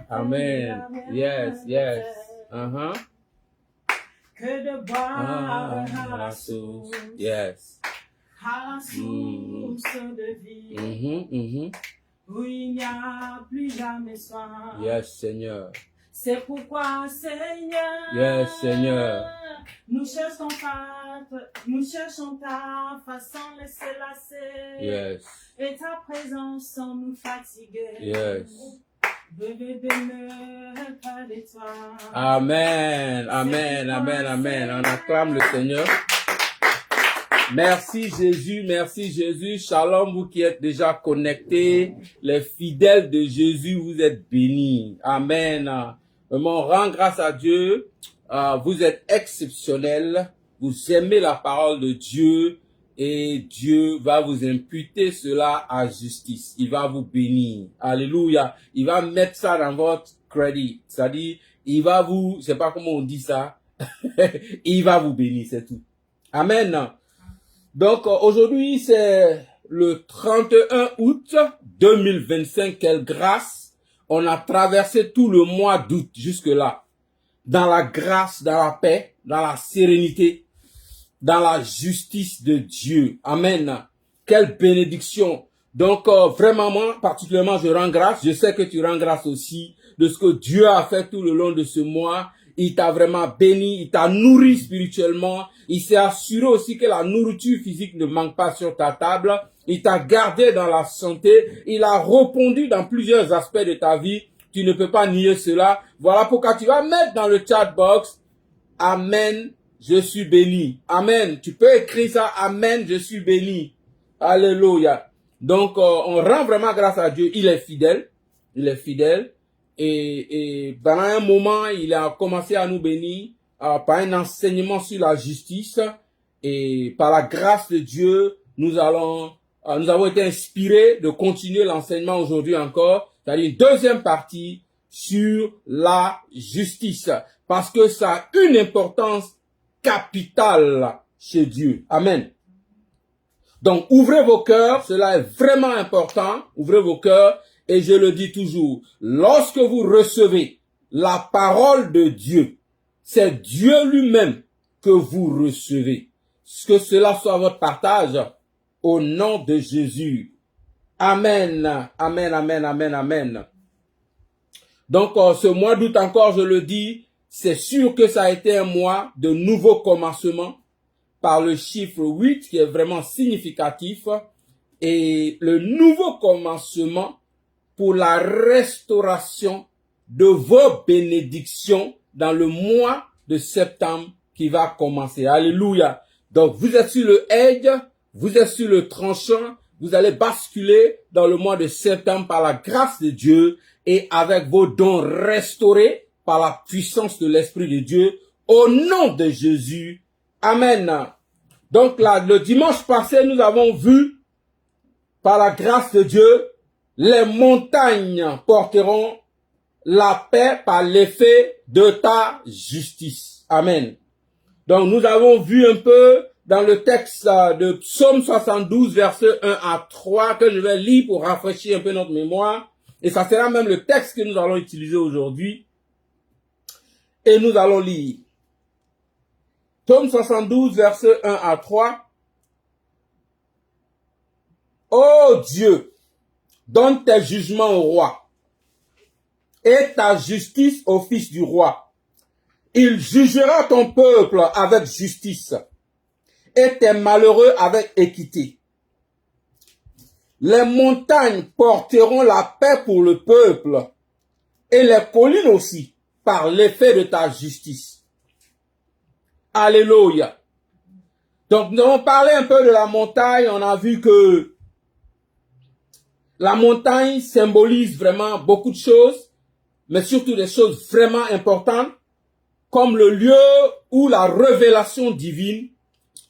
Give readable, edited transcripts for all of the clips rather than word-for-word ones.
Amen. Yes, yes. Que de boire à la source. Yes. À la source de vie. Où il n'y a plus jamais soin. Yes, Seigneur. C'est pourquoi, Seigneur. Yes, Seigneur. Nous cherchons ta face sans laisser lasser. Yes. Et ta présence sans nous fatiguer. Yes. Bébé demeure près de toi. Amen. Amen. Amen. Amen. On acclame le Seigneur. Merci Jésus, merci Jésus. Shalom, vous qui êtes déjà connectés. Les fidèles de Jésus, vous êtes bénis. Amen. On rend grâce à Dieu. Vous êtes exceptionnels. Vous aimez la parole de Dieu. Et Dieu va vous imputer cela à justice. Il va vous bénir. Alléluia. Il va mettre ça dans votre crédit. C'est-à-dire, il va vous, je sais pas comment on dit ça. Il va vous bénir, c'est tout. Amen. Donc, aujourd'hui, c'est le 31 août 2025. Quelle grâce. On a traversé tout le mois d'août jusque-là. Dans la grâce, dans la paix, dans la sérénité, dans la justice de Dieu. Amen. Quelle bénédiction. Donc, vraiment, moi, particulièrement, je rends grâce. Je sais que tu rends grâce aussi de ce que Dieu a fait tout le long de ce mois. Il t'a vraiment béni, il t'a nourri spirituellement. Il s'est assuré aussi que la nourriture physique ne manque pas sur ta table. Il t'a gardé dans la santé. Il a répondu dans plusieurs aspects de ta vie. Tu ne peux pas nier cela. Voilà pourquoi tu vas mettre dans le chat box. Amen, je suis béni. Amen. Tu peux écrire ça. Amen, je suis béni. Alléluia. Donc, on rend vraiment grâce à Dieu. Il est fidèle. Il est fidèle. Et pendant un moment, il a commencé à nous bénir par un enseignement sur la justice. Et par la grâce de Dieu, nous avons été inspirés de continuer l'enseignement aujourd'hui encore. C'est-à-dire une deuxième partie sur la justice. Parce que ça a une importance capitale chez Dieu. Amen. Donc, ouvrez vos cœurs. Cela est vraiment important. Ouvrez vos cœurs. Et je le dis toujours, lorsque vous recevez la parole de Dieu, c'est Dieu lui-même que vous recevez. Que cela soit votre partage au nom de Jésus. Amen, amen, amen, amen, amen. Donc, ce mois d'août encore, je le dis, c'est sûr que ça a été un mois de nouveaux commencements par le chiffre 8 qui est vraiment significatif. Et le nouveau commencement pour la restauration de vos bénédictions dans le mois de septembre qui va commencer. Alléluia. Donc, vous êtes sur le edge, vous êtes sur le tranchant, vous allez basculer dans le mois de septembre par la grâce de Dieu et avec vos dons restaurés par la puissance de l'Esprit de Dieu au nom de Jésus. Amen. Donc là, le dimanche passé, nous avons vu par la grâce de Dieu, les montagnes porteront la paix par l'effet de ta justice. Amen. Donc, nous avons vu un peu dans le texte de Psaume 72, versets 1 à 3, que je vais lire pour rafraîchir un peu notre mémoire. Et ça sera même le texte que nous allons utiliser aujourd'hui. Et nous allons lire. Psaume 72, versets 1 à 3. Ô Dieu, donne tes jugements au roi et ta justice au fils du roi. Il jugera ton peuple avec justice et tes malheureux avec équité. Les montagnes porteront la paix pour le peuple et les collines aussi par l'effet de ta justice. Alléluia. Donc nous avons parlé un peu de la montagne, on a vu que la montagne symbolise vraiment beaucoup de choses, mais surtout des choses vraiment importantes, comme le lieu où la révélation divine,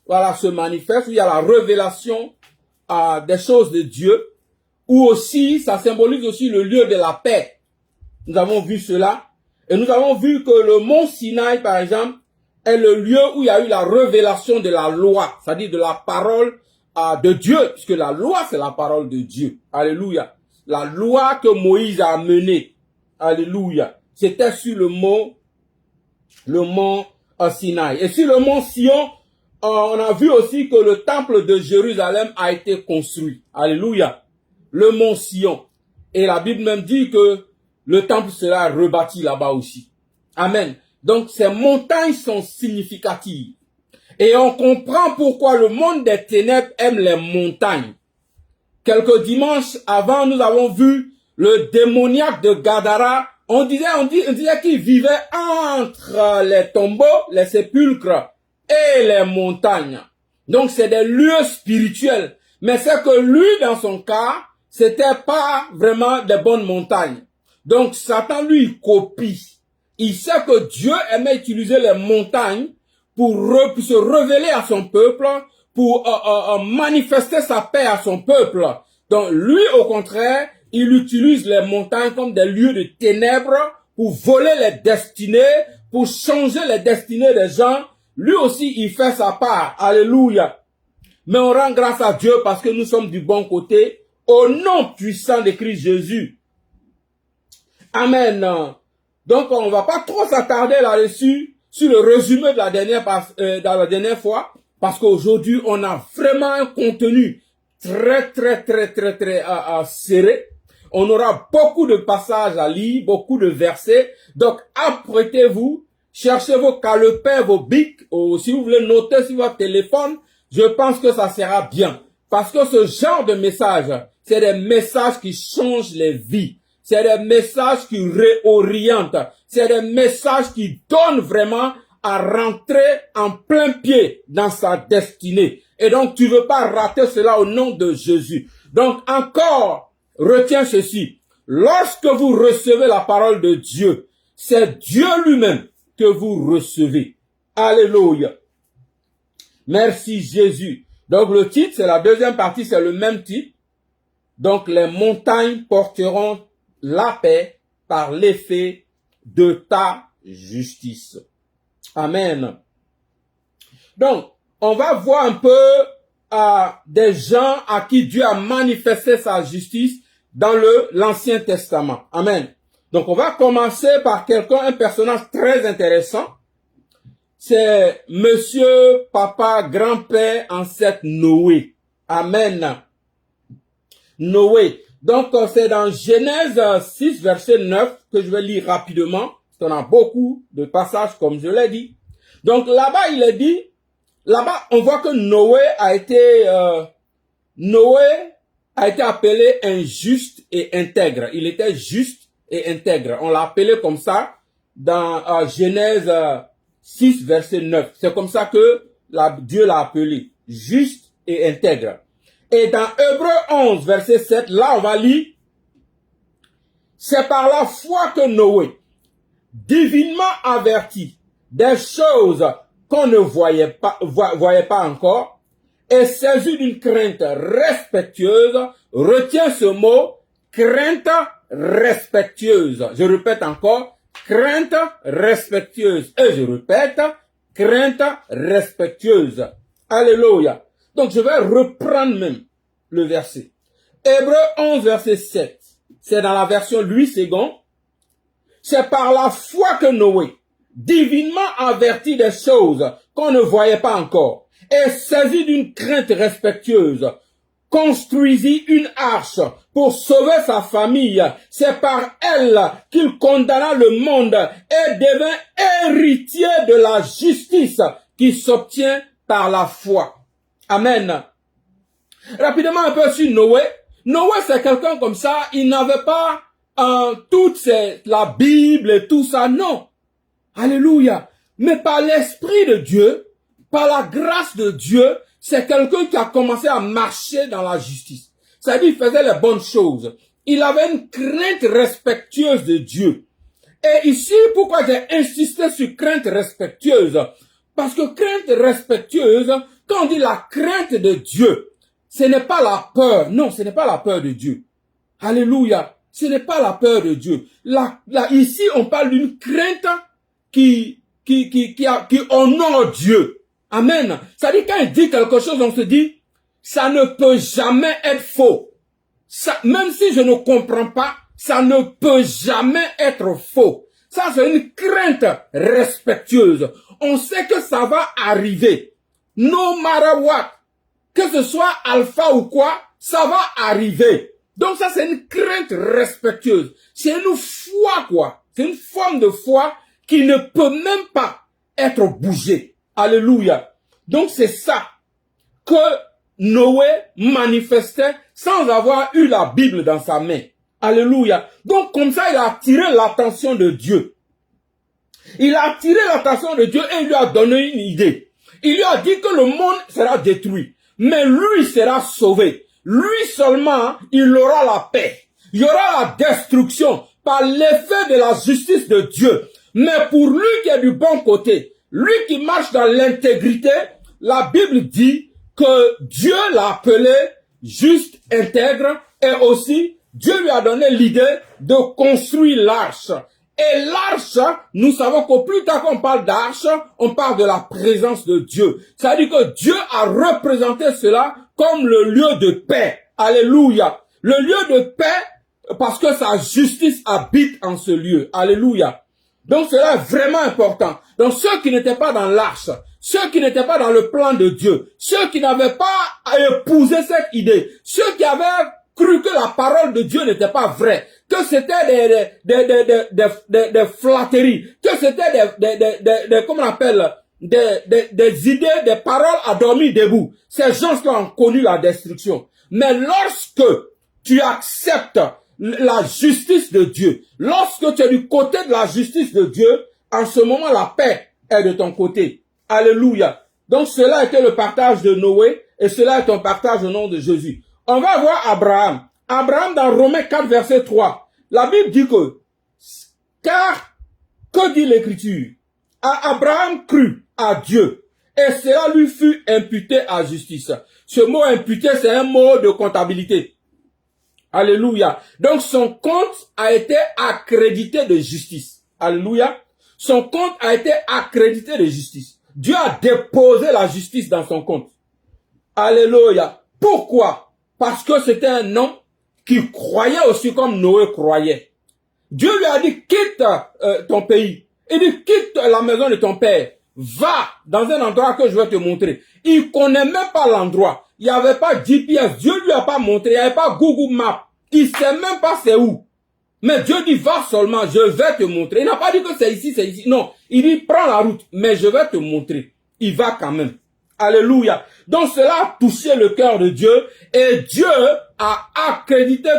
voilà, se manifeste, où il y a la révélation des choses de Dieu, ou aussi, ça symbolise aussi le lieu de la paix. Nous avons vu cela, et nous avons vu que le mont Sinaï, par exemple, est le lieu où il y a eu la révélation de la loi, c'est-à-dire de la parole de Dieu, puisque la loi, c'est la parole de Dieu. Alléluia. La loi que Moïse a menée. Alléluia. C'était sur le mont Sinaï. Et sur le mont Sion, on a vu aussi que le temple de Jérusalem a été construit. Alléluia. Le mont Sion. Et la Bible même dit que le temple sera rebâti là-bas aussi. Amen. Donc ces montagnes sont significatives. Et on comprend pourquoi le monde des ténèbres aime les montagnes. Quelques dimanches avant, nous avons vu le démoniaque de Gadara. On disait qu'il vivait entre les tombeaux, les sépulcres et les montagnes. Donc c'est des lieux spirituels. Mais c'est que lui, dans son cas, c'était pas vraiment des bonnes montagnes. Donc Satan, lui, il copie. Il sait que Dieu aimait utiliser les montagnes pour se révéler à son peuple, pour manifester sa paix à son peuple. Donc lui, au contraire, il utilise les montagnes comme des lieux de ténèbres pour voler les destinées, pour changer les destinées des gens. Lui aussi, il fait sa part. Alléluia. Mais on rend grâce à Dieu parce que nous sommes du bon côté, au nom puissant de Christ Jésus. Amen. Donc, on va pas trop s'attarder là-dessus, sur le résumé de la dernière fois, parce qu'aujourd'hui, on a vraiment un contenu très serré. On aura beaucoup de passages à lire, beaucoup de versets. Donc, apprêtez-vous, cherchez vos calepins, vos bics, ou si vous voulez noter sur votre téléphone, je pense que ça sera bien. Parce que ce genre de messages, c'est des messages qui changent les vies. C'est des messages qui réorientent. C'est des messages qui donnent vraiment à rentrer en plein pied dans sa destinée. Et donc, tu veux pas rater cela au nom de Jésus. Donc, encore, retiens ceci. Lorsque vous recevez la parole de Dieu, c'est Dieu lui-même que vous recevez. Alléluia. Merci Jésus. Donc, le titre, c'est la deuxième partie, c'est le même titre. Donc, les montagnes porteront la paix par l'effet de ta justice. Amen. Donc, on va voir un peu des gens à qui Dieu a manifesté sa justice dans l'Ancien Testament. Amen. Donc, on va commencer par un personnage très intéressant. C'est Monsieur, Papa, Grand-Père, Ancêtre Noé. Amen. Noé. Donc, c'est dans Genèse 6, verset 9, que je vais lire rapidement. On a beaucoup de passages, comme je l'ai dit. Donc, là-bas, il est dit, là-bas, on voit que Noé a été appelé un juste et intègre. Il était juste et intègre. On l'a appelé comme ça dans Genèse 6, verset 9. C'est comme ça que Dieu l'a appelé. Juste et intègre. Et dans Hébreux 11, verset 7, là on va lire, c'est par la foi que Noé, divinement averti des choses qu'on ne voyait pas encore, et saisi d'une crainte respectueuse, retient ce mot, crainte respectueuse. Je répète encore, crainte respectueuse. Et je répète, crainte respectueuse. Alléluia. Donc, je vais reprendre même le verset. Hébreux 11, verset 7. C'est dans la version Louis II. C'est par la foi que Noé, divinement averti des choses qu'on ne voyait pas encore, et saisi d'une crainte respectueuse, construisit une arche pour sauver sa famille. C'est par elle qu'il condamna le monde et devint héritier de la justice qui s'obtient par la foi. Amen. Rapidement un peu sur Noé. Noé, c'est quelqu'un comme ça, il n'avait pas la Bible et tout ça, non. Alléluia. Mais par l'Esprit de Dieu, par la grâce de Dieu, c'est quelqu'un qui a commencé à marcher dans la justice. C'est-à-dire, il faisait les bonnes choses. Il avait une crainte respectueuse de Dieu. Et ici, pourquoi j'ai insisté sur crainte respectueuse? Parce que crainte respectueuse, quand on dit la crainte de Dieu, ce n'est pas la peur. Non, ce n'est pas la peur de Dieu. Alléluia. Ce n'est pas la peur de Dieu. Ici, on parle d'une crainte qui honore Dieu. Amen. C'est-à-dire, quand il dit quelque chose, on se dit, ça ne peut jamais être faux. Ça, même si je ne comprends pas, ça ne peut jamais être faux. Ça, c'est une crainte respectueuse. On sait que ça va arriver. No matter what. Que ce soit alpha ou quoi, ça va arriver. Donc ça, c'est une crainte respectueuse. C'est une foi, quoi. C'est une forme de foi qui ne peut même pas être bougée. Alléluia. Donc c'est ça que Noé manifestait sans avoir eu la Bible dans sa main. Alléluia. Donc comme ça, il a attiré l'attention de Dieu. Il a attiré l'attention de Dieu et il lui a donné une idée. Il lui a dit que le monde sera détruit, mais lui sera sauvé. Lui seulement, il aura la paix. Il y aura la destruction par l'effet de la justice de Dieu. Mais pour lui qui est du bon côté, lui qui marche dans l'intégrité, la Bible dit que Dieu l'a appelé juste, intègre, et aussi Dieu lui a donné l'idée de construire l'arche. Et l'arche, nous savons qu'au plus tard qu'on parle d'arche, on parle de la présence de Dieu. C'est-à-dire que Dieu a représenté cela comme le lieu de paix. Alléluia. Le lieu de paix, parce que sa justice habite en ce lieu. Alléluia. Donc cela est vraiment important. Donc ceux qui n'étaient pas dans l'arche, ceux qui n'étaient pas dans le plan de Dieu, ceux qui n'avaient pas épousé cette idée, ceux qui avaient cru que la parole de Dieu n'était pas vraie, que c'était des flatteries, que c'était comment on appelle, des idées, des paroles à dormir debout. Ces gens qui ont connu la destruction. Mais lorsque tu acceptes la justice de Dieu, lorsque tu es du côté de la justice de Dieu, en ce moment la paix est de ton côté. Alléluia. Donc cela était le partage de Noé et cela est ton partage au nom de Jésus. On va voir Abraham. Abraham dans Romains 4 verset 3. La Bible dit que, car, que dit l'Écriture? Abraham crut à Dieu et cela lui fut imputé à justice. Ce mot imputé, c'est un mot de comptabilité. Alléluia. Donc son compte a été accrédité de justice. Alléluia. Son compte a été accrédité de justice. Dieu a déposé la justice dans son compte. Alléluia. Pourquoi? Parce que c'était un homme qui croyait aussi comme Noé croyait. Dieu lui a dit, quitte ton pays. Il dit, quitte la maison de ton père. Va dans un endroit que je vais te montrer. Il connaît même pas l'endroit. Il n'y avait pas GPS. Dieu lui a pas montré. Il n'y avait pas Google Maps. Il sait même pas c'est où. Mais Dieu dit, va seulement, je vais te montrer. Il n'a pas dit que c'est ici, c'est ici. Non. Il dit, prends la route, mais je vais te montrer. Il va quand même. Alléluia. Donc cela a touché le cœur de Dieu et Dieu a accrédité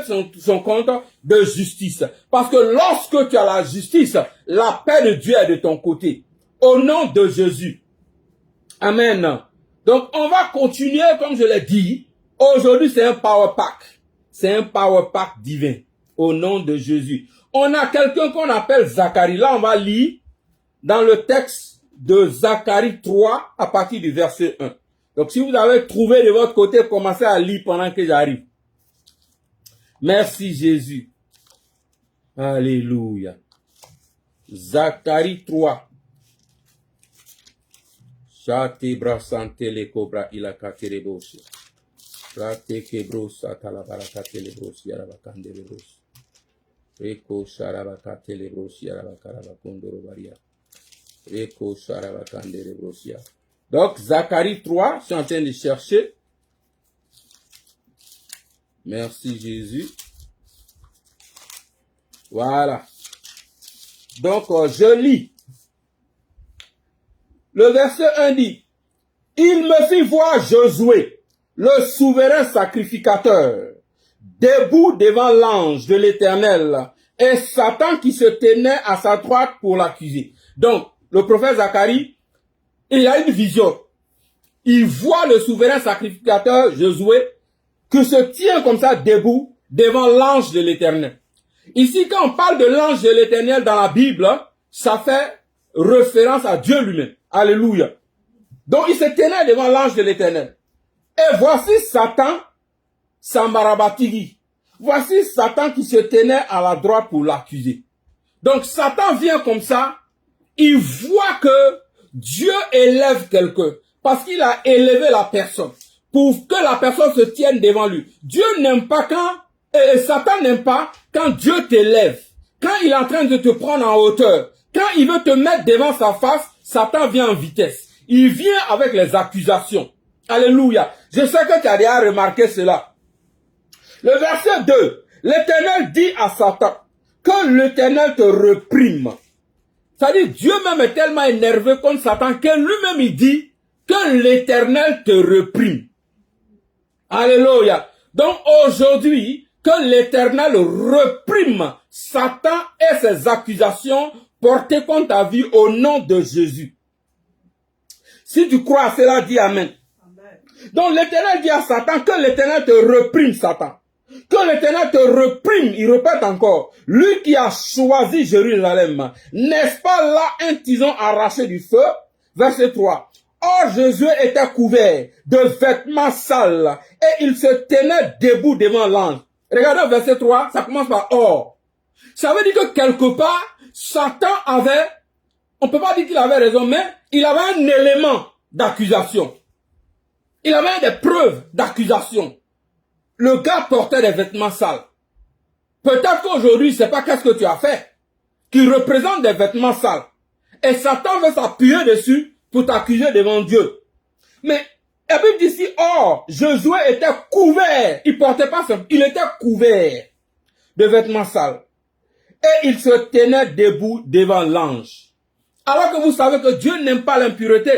son compte de justice. Parce que lorsque tu as la justice, la paix de Dieu est de ton côté. Au nom de Jésus. Amen. Donc on va continuer comme je l'ai dit. Aujourd'hui c'est un power pack. C'est un power pack divin. Au nom de Jésus. On a quelqu'un qu'on appelle Zacharie. Là on va lire dans le texte de Zacharie 3 à partir du verset 1. Donc si vous avez trouvé de votre côté, commencez à lire pendant que j'arrive. Merci Jésus. Alléluia. Zacharie 3. Chate brasante le cobra ilakate le bossi. Rate kebrosa talabarakate le bossi arabakande le bossi. Reko sharabakate le bossi arabakarabakondoro varia. Donc, Zacharie 3, je suis en train de chercher. Merci Jésus. Voilà. Donc, je lis. Le verset 1 dit, il me fit voir Josué, le souverain sacrificateur, debout devant l'ange de l'Éternel, et Satan qui se tenait à sa droite pour l'accuser. Donc, le prophète Zacharie, il a une vision. Il voit le souverain sacrificateur Josué qui se tient comme ça debout devant l'ange de l'Éternel. Ici, quand on parle de l'ange de l'Éternel dans la Bible, ça fait référence à Dieu lui-même. Alléluia. Donc, il se tenait devant l'ange de l'Éternel. Et voici Satan, Sambarabatigi. Voici Satan qui se tenait à la droite pour l'accuser. Donc, Satan vient comme ça. Il voit que Dieu élève quelqu'un parce qu'il a élevé la personne pour que la personne se tienne devant lui. Dieu n'aime pas quand Et Satan n'aime pas quand Dieu t'élève, quand il est en train de te prendre en hauteur, quand il veut te mettre devant sa face, Satan vient en vitesse. Il vient avec les accusations. Alléluia. Je sais que tu as déjà remarqué cela. Le verset 2, l'Éternel dit à Satan que l'Éternel te reprime. C'est-à-dire, Dieu même est tellement énervé contre Satan que lui-même il dit que l'Éternel te reprime. Alléluia. Donc aujourd'hui, que l'Éternel reprime Satan et ses accusations portées contre ta vie au nom de Jésus. Si tu crois à cela, dis Amen. Amen. Donc l'Éternel dit à Satan que l'Éternel te reprime, Satan. Que l'Éternel te reprime, il répète encore. Lui qui a choisi Jérusalem, n'est-ce pas là un tison arraché du feu? Verset 3. Or Jésus était couvert de vêtements sales et il se tenait debout devant l'ange. Regardez verset 3, ça commence par or. Ça veut dire que quelque part, Satan avait, on peut pas dire qu'il avait raison, mais il avait un élément d'accusation. Il avait des preuves d'accusation. Le gars portait des vêtements sales. Peut-être qu'aujourd'hui, c'est pas qu'est-ce que tu as fait, qui représente des vêtements sales. Et Satan veut s'appuyer dessus pour t'accuser devant Dieu. Mais, la Bible dit ici, or, Josué était couvert. Il portait pas ça, il était couvert de vêtements sales. Et il se tenait debout devant l'ange. Alors que vous savez que Dieu n'aime pas l'impureté.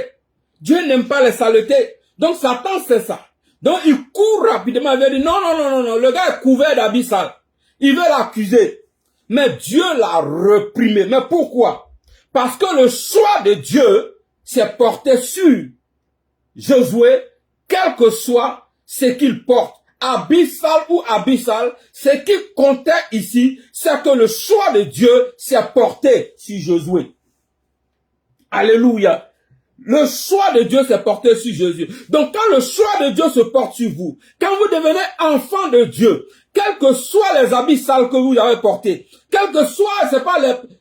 Dieu n'aime pas les saletés. Donc Satan sait ça. Donc il court rapidement, il veut dire non, le gars est couvert d'habits sales. Il veut l'accuser. Mais Dieu l'a reprimé. Mais pourquoi? Parce que le choix de Dieu s'est porté sur Josué, quel que soit ce qu'il porte. Abyssal ou abyssal, ce qui comptait ici, c'est que le choix de Dieu s'est porté sur Josué. Alléluia. Le choix de Dieu s'est porté sur Jésus. Donc quand le choix de Dieu se porte sur vous, quand vous devenez enfant de Dieu, quels que soient les habits sales que vous avez portés, quelles que soient, c'est pas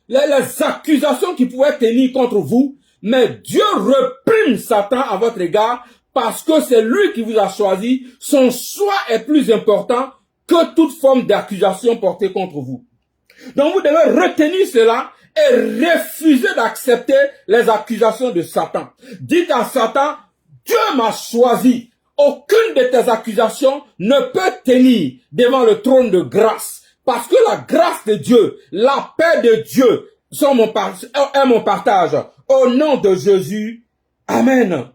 les accusations qui pouvaient tenir contre vous, mais Dieu reprime Satan à votre égard parce que c'est lui qui vous a choisi. Son choix est plus important que toute forme d'accusation portée contre vous. Donc vous devez retenir cela et refuser d'accepter les accusations de Satan. Dites à Satan, Dieu m'a choisi. Aucune de tes accusations ne peut tenir devant le trône de grâce. Parce que la grâce de Dieu, la paix de Dieu est mon partage. Au nom de Jésus, Amen.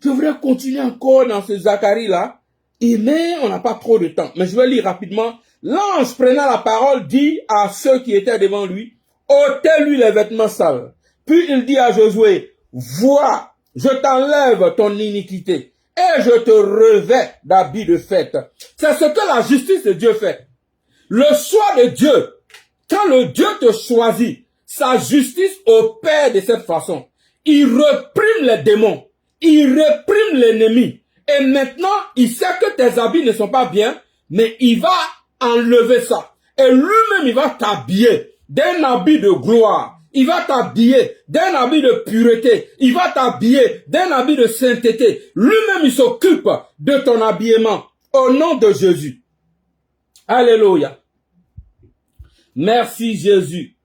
Je voudrais continuer encore dans ce Zacharie-là, mais on n'a pas trop de temps. Mais je vais lire rapidement. L'ange prenant la parole dit à ceux qui étaient devant lui, ôtez-lui les vêtements sales. Puis il dit à Josué, vois, je t'enlève ton iniquité et je te revêts d'habits de fête. C'est ce que la justice de Dieu fait. Le choix de Dieu, quand le Dieu te choisit, sa justice opère de cette façon. Il reprime les démons. Il reprime l'ennemi. Et maintenant, il sait que tes habits ne sont pas bien, mais il va enlever ça. Et lui-même, il va t'habiller d'un habit de gloire. Il va t'habiller d'un habit de pureté. Il va t'habiller d'un habit de sainteté. Lui-même, il s'occupe de ton habillement. Au nom de Jésus. Alléluia. Merci Jésus.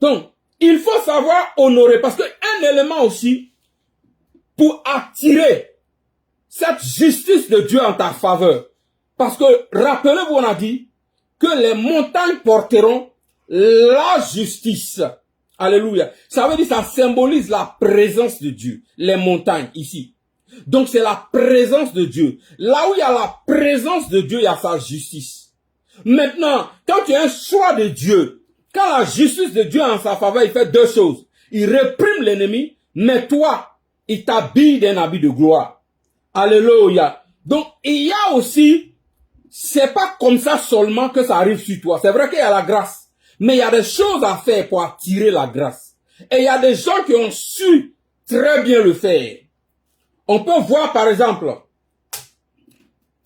Donc, il faut savoir honorer. Parce qu'un élément aussi, pour attirer cette justice de Dieu en ta faveur. Parce que, rappelez-vous, on a dit que les montagnes porteront la justice. Alléluia. Ça veut dire, ça symbolise la présence de Dieu. Les montagnes, ici. Donc, c'est la présence de Dieu. Là où il y a la présence de Dieu, il y a sa justice. Maintenant, quand tu as un choix de Dieu, quand la justice de Dieu en sa faveur, il fait deux choses. Il réprime l'ennemi, mais toi, il t'habille d'un habit de gloire. Alléluia. Donc, il y a aussi, c'est pas comme ça seulement que ça arrive sur toi. C'est vrai qu'il y a la grâce. Mais il y a des choses à faire pour attirer la grâce. Et il y a des gens qui ont su très bien le faire. On peut voir par exemple,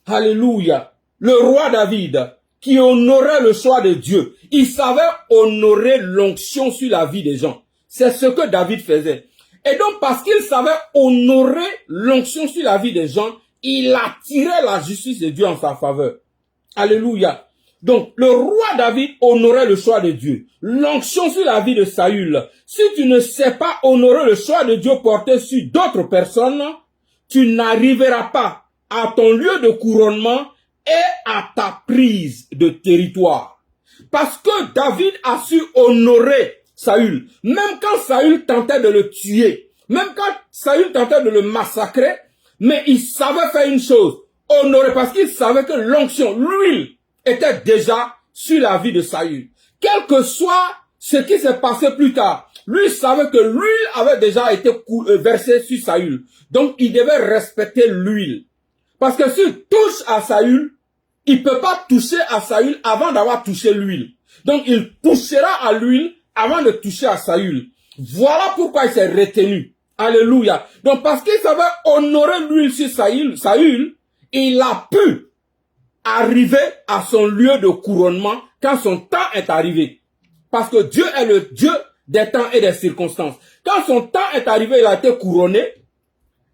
alléluia, le roi David, qui honorait le choix de Dieu. Il savait honorer l'onction sur la vie des gens. C'est ce que David faisait. Et donc, parce qu'il savait honorer l'onction sur la vie des gens, il attirait la justice de Dieu en sa faveur. Alléluia. Donc, le roi David honorait le choix de Dieu. L'onction sur la vie de Saül. Si tu ne sais pas honorer le choix de Dieu porté sur d'autres personnes, tu n'arriveras pas à ton lieu de couronnement et à ta prise de territoire. Parce que David a su honorer Saül. Même quand Saül tentait de le tuer, même quand Saül tentait de le massacrer, mais il savait faire une chose, honorer, parce qu'il savait que l'onction, l'huile, était déjà sur la vie de Saül. Quel que soit ce qui s'est passé plus tard, lui savait que l'huile avait déjà été versée sur Saül. Donc il devait respecter l'huile. Parce que s'il touche à Saül, il ne peut pas toucher à Saül avant d'avoir touché l'huile. Donc il touchera à l'huile avant de toucher à Saül. Voilà pourquoi il s'est retenu. Alléluia. Donc parce qu'il savait honorer l'huile sur Saül, il a pu arriver à son lieu de couronnement quand son temps est arrivé. Parce que Dieu est le Dieu des temps et des circonstances. Quand son temps est arrivé, il a été couronné.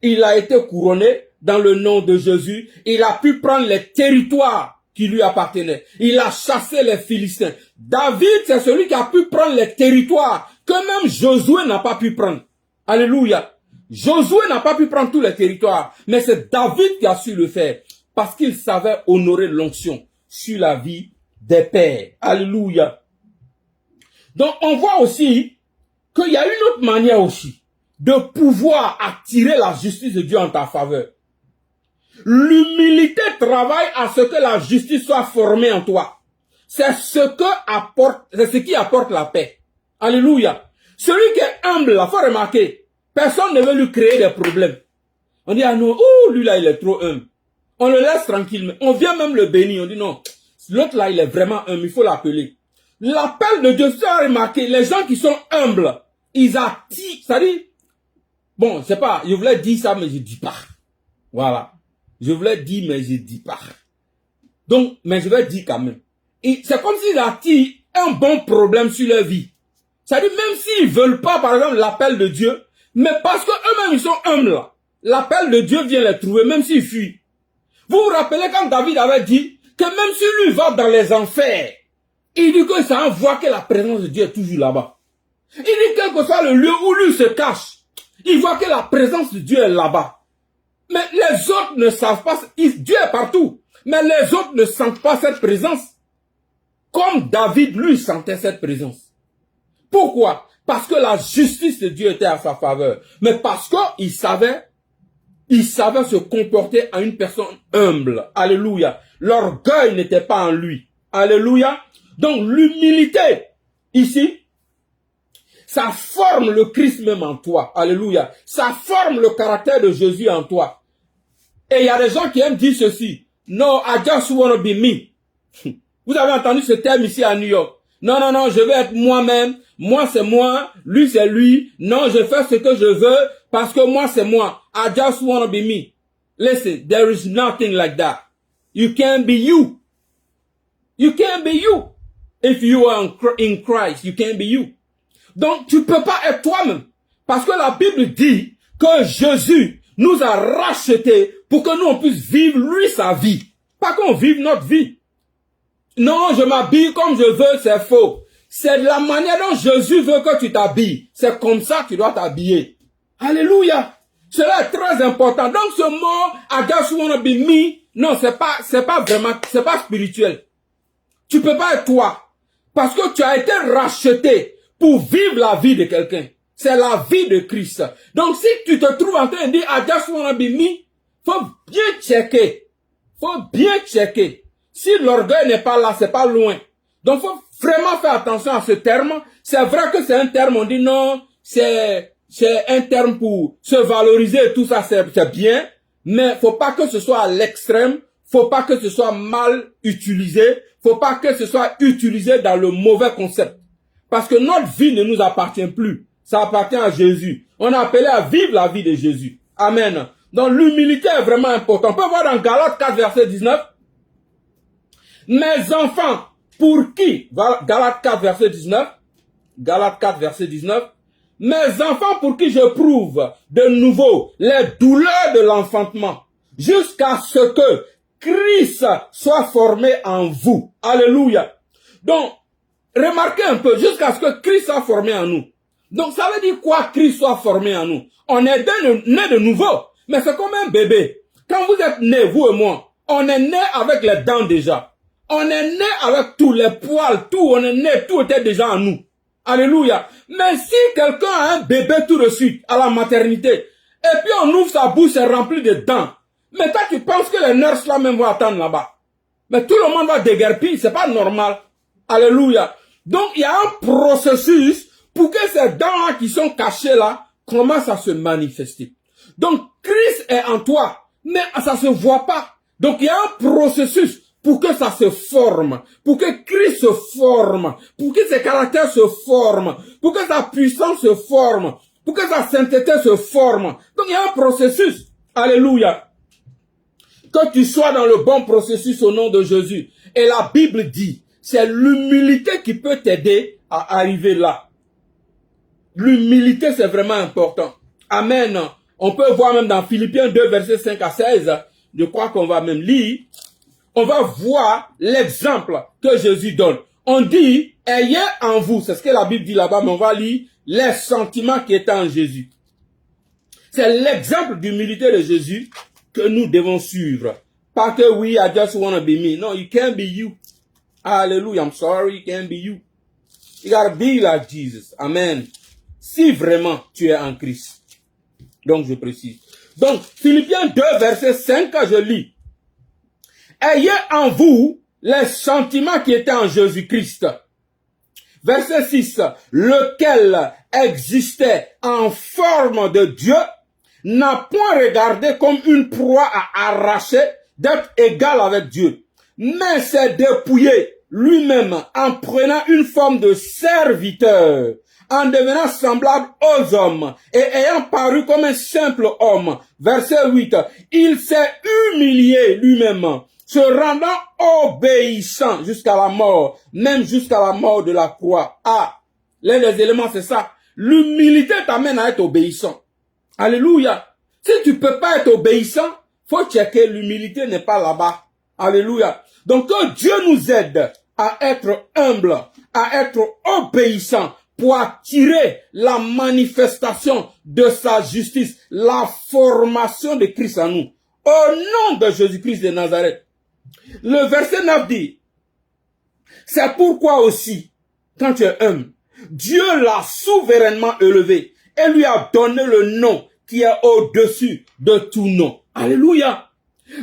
Il a été couronné dans le nom de Jésus. Il a pu prendre les territoires qui lui appartenaient. Il a chassé les Philistins. David, c'est celui qui a pu prendre les territoires que même Josué n'a pas pu prendre. Alléluia. Josué n'a pas pu prendre tous les territoires. Mais c'est David qui a su le faire. Parce qu'il savait honorer l'onction sur la vie des pères. Alléluia. Donc on voit aussi qu'il y a une autre manière aussi de pouvoir attirer la justice de Dieu en ta faveur. L'humilité travaille à ce que la justice soit formée en toi. C'est ce qui apporte la paix. Alléluia. Celui qui est humble, il faut remarquer, personne ne veut lui créer des problèmes. On dit, ah non, oh, lui là, il est trop humble. On le laisse tranquille. On vient même le bénir. On dit non, l'autre là, il est vraiment humble, il faut l'appeler. L'appel de Dieu, tu as remarqué, les gens qui sont humbles, ils attirent, c'est-à-dire, bon, c'est pas, je voulais dire ça, mais je dis pas. Voilà. Je voulais dire, mais je dis pas. Donc, mais je vais dire quand même. C'est comme s'ils attirent un bon problème sur leur vie. C'est-à-dire, même s'ils veulent pas, par exemple, l'appel de Dieu, mais parce que eux-mêmes, ils sont humbles, l'appel de Dieu vient les trouver, même s'ils fuient. Vous vous rappelez quand David avait dit que même si lui va dans les enfers, il dit que ça envoie que la présence de Dieu est toujours là-bas. Il dit quel que soit le lieu où lui se cache, il voit que la présence de Dieu est là-bas. Mais les autres ne savent pas, Dieu est partout, mais les autres ne sentent pas cette présence. Comme David, lui, sentait cette présence. Pourquoi? Parce que la justice de Dieu était à sa faveur. Mais parce qu'il savait se comporter en une personne humble. Alléluia. L'orgueil n'était pas en lui. Alléluia. Donc l'humilité, ici, ça forme le Christ même en toi. Alléluia. Ça forme le caractère de Jésus en toi. Et il y a des gens qui aiment dire ceci. No, I just want to be me. Vous avez entendu ce terme ici à New York. Non, non, non, je veux être moi-même. Moi, c'est moi. Lui, c'est lui. Non, je fais ce que je veux parce que moi, c'est moi. I just want to be me. Listen, there is nothing like that. You can't be you. You can't be you. If you are in Christ, you can't be you. Donc, tu peux pas être toi-même. Parce que la Bible dit que Jésus nous a rachetés pour que nous on puisse vivre lui sa vie. Pas qu'on vive notre vie. Non, je m'habille comme je veux, c'est faux. C'est la manière dont Jésus veut que tu t'habilles. C'est comme ça que tu dois t'habiller. Alléluia. Cela est très important. Donc ce mot, I just wanna be me, non, c'est pas vraiment, c'est pas spirituel. Tu peux pas être toi. Parce que tu as été racheté pour vivre la vie de quelqu'un. C'est la vie de Christ. Donc si tu te trouves en train de dire, I just wanna be me, faut bien checker. Faut bien checker. Si l'orgueil n'est pas là, c'est pas loin. Donc faut vraiment faire attention à ce terme. C'est vrai que c'est un terme, on dit non, c'est un terme pour se valoriser et tout ça, c'est bien. Mais faut pas que ce soit à l'extrême. Faut pas que ce soit mal utilisé. Faut pas que ce soit utilisé dans le mauvais concept. Parce que notre vie ne nous appartient plus. Ça appartient à Jésus. On est appelé à vivre la vie de Jésus. Amen. Donc l'humilité est vraiment importante. On peut voir dans Galates 4, verset 19. Mes enfants, pour qui? Galates 4, verset 19. Galates 4, verset 19. Mes enfants, pour qui je prouve de nouveau les douleurs de l'enfantement, jusqu'à ce que, Christ soit formé en vous. Alléluia. Donc, remarquez un peu, jusqu'à ce que Christ soit formé en nous. Donc, ça veut dire quoi, Christ soit formé en nous? On est né de nouveau, mais c'est comme un bébé. Quand vous êtes né, vous et moi, on est né avec les dents déjà. On est né avec tous les poils, tout, on est né, tout était déjà en nous. Alléluia. Mais si quelqu'un a un bébé tout de suite, à la maternité, et puis on ouvre sa bouche, c'est rempli de dents. Mais toi, tu penses que les nurses là même vont attendre là-bas. Mais tout le monde va déguerpir, c'est pas normal. Alléluia. Donc, il y a un processus pour que ces dents-là qui sont cachées là commencent à se manifester. Donc, Christ est en toi, mais ça se voit pas. Donc, il y a un processus pour que ça se forme, pour que Christ se forme, pour que ses caractères se forment, pour que sa puissance se forme, pour que sa sainteté se forme. Donc, il y a un processus. Alléluia. Que tu sois dans le bon processus au nom de Jésus. Et la Bible dit, c'est l'humilité qui peut t'aider à arriver là. L'humilité, c'est vraiment important. Amen. On peut voir même dans Philippiens 2, versets 5 à 16, je crois qu'on va même lire, on va voir l'exemple que Jésus donne. On dit, ayez en vous, c'est ce que la Bible dit là-bas, mais on va lire les sentiments qui étaient en Jésus. C'est l'exemple d'humilité de Jésus que nous devons suivre. Pas que oui, I just want to be me. No, you can't be you. Hallelujah, I'm sorry, you can't be you. You gotta be like Jesus. Amen. Si vraiment tu es en Christ. Donc, je précise. Donc, Philippiens 2, verset 5, je lis. Ayez en vous les sentiments qui étaient en Jésus-Christ. Verset 6. Lequel existait en forme de Dieu, n'a point regardé comme une proie à arracher d'être égal avec Dieu, mais s'est dépouillé lui-même en prenant une forme de serviteur, en devenant semblable aux hommes et ayant paru comme un simple homme. Verset 8. Il s'est humilié lui-même, se rendant obéissant jusqu'à la mort, même jusqu'à la mort de la croix. Ah, l'un des éléments, c'est ça. L'humilité t'amène à être obéissant. Alléluia. Si tu peux pas être obéissant, faut checker, l'humilité n'est pas là-bas. Alléluia. Donc que Dieu nous aide à être humble, à être obéissant, pour attirer la manifestation de sa justice, la formation de Christ en nous. Au nom de Jésus-Christ de Nazareth. Le verset 9 dit, c'est pourquoi aussi, quand tu es humble, Dieu l'a souverainement élevé et lui a donné le nom qui est au-dessus de tout nom. Alléluia.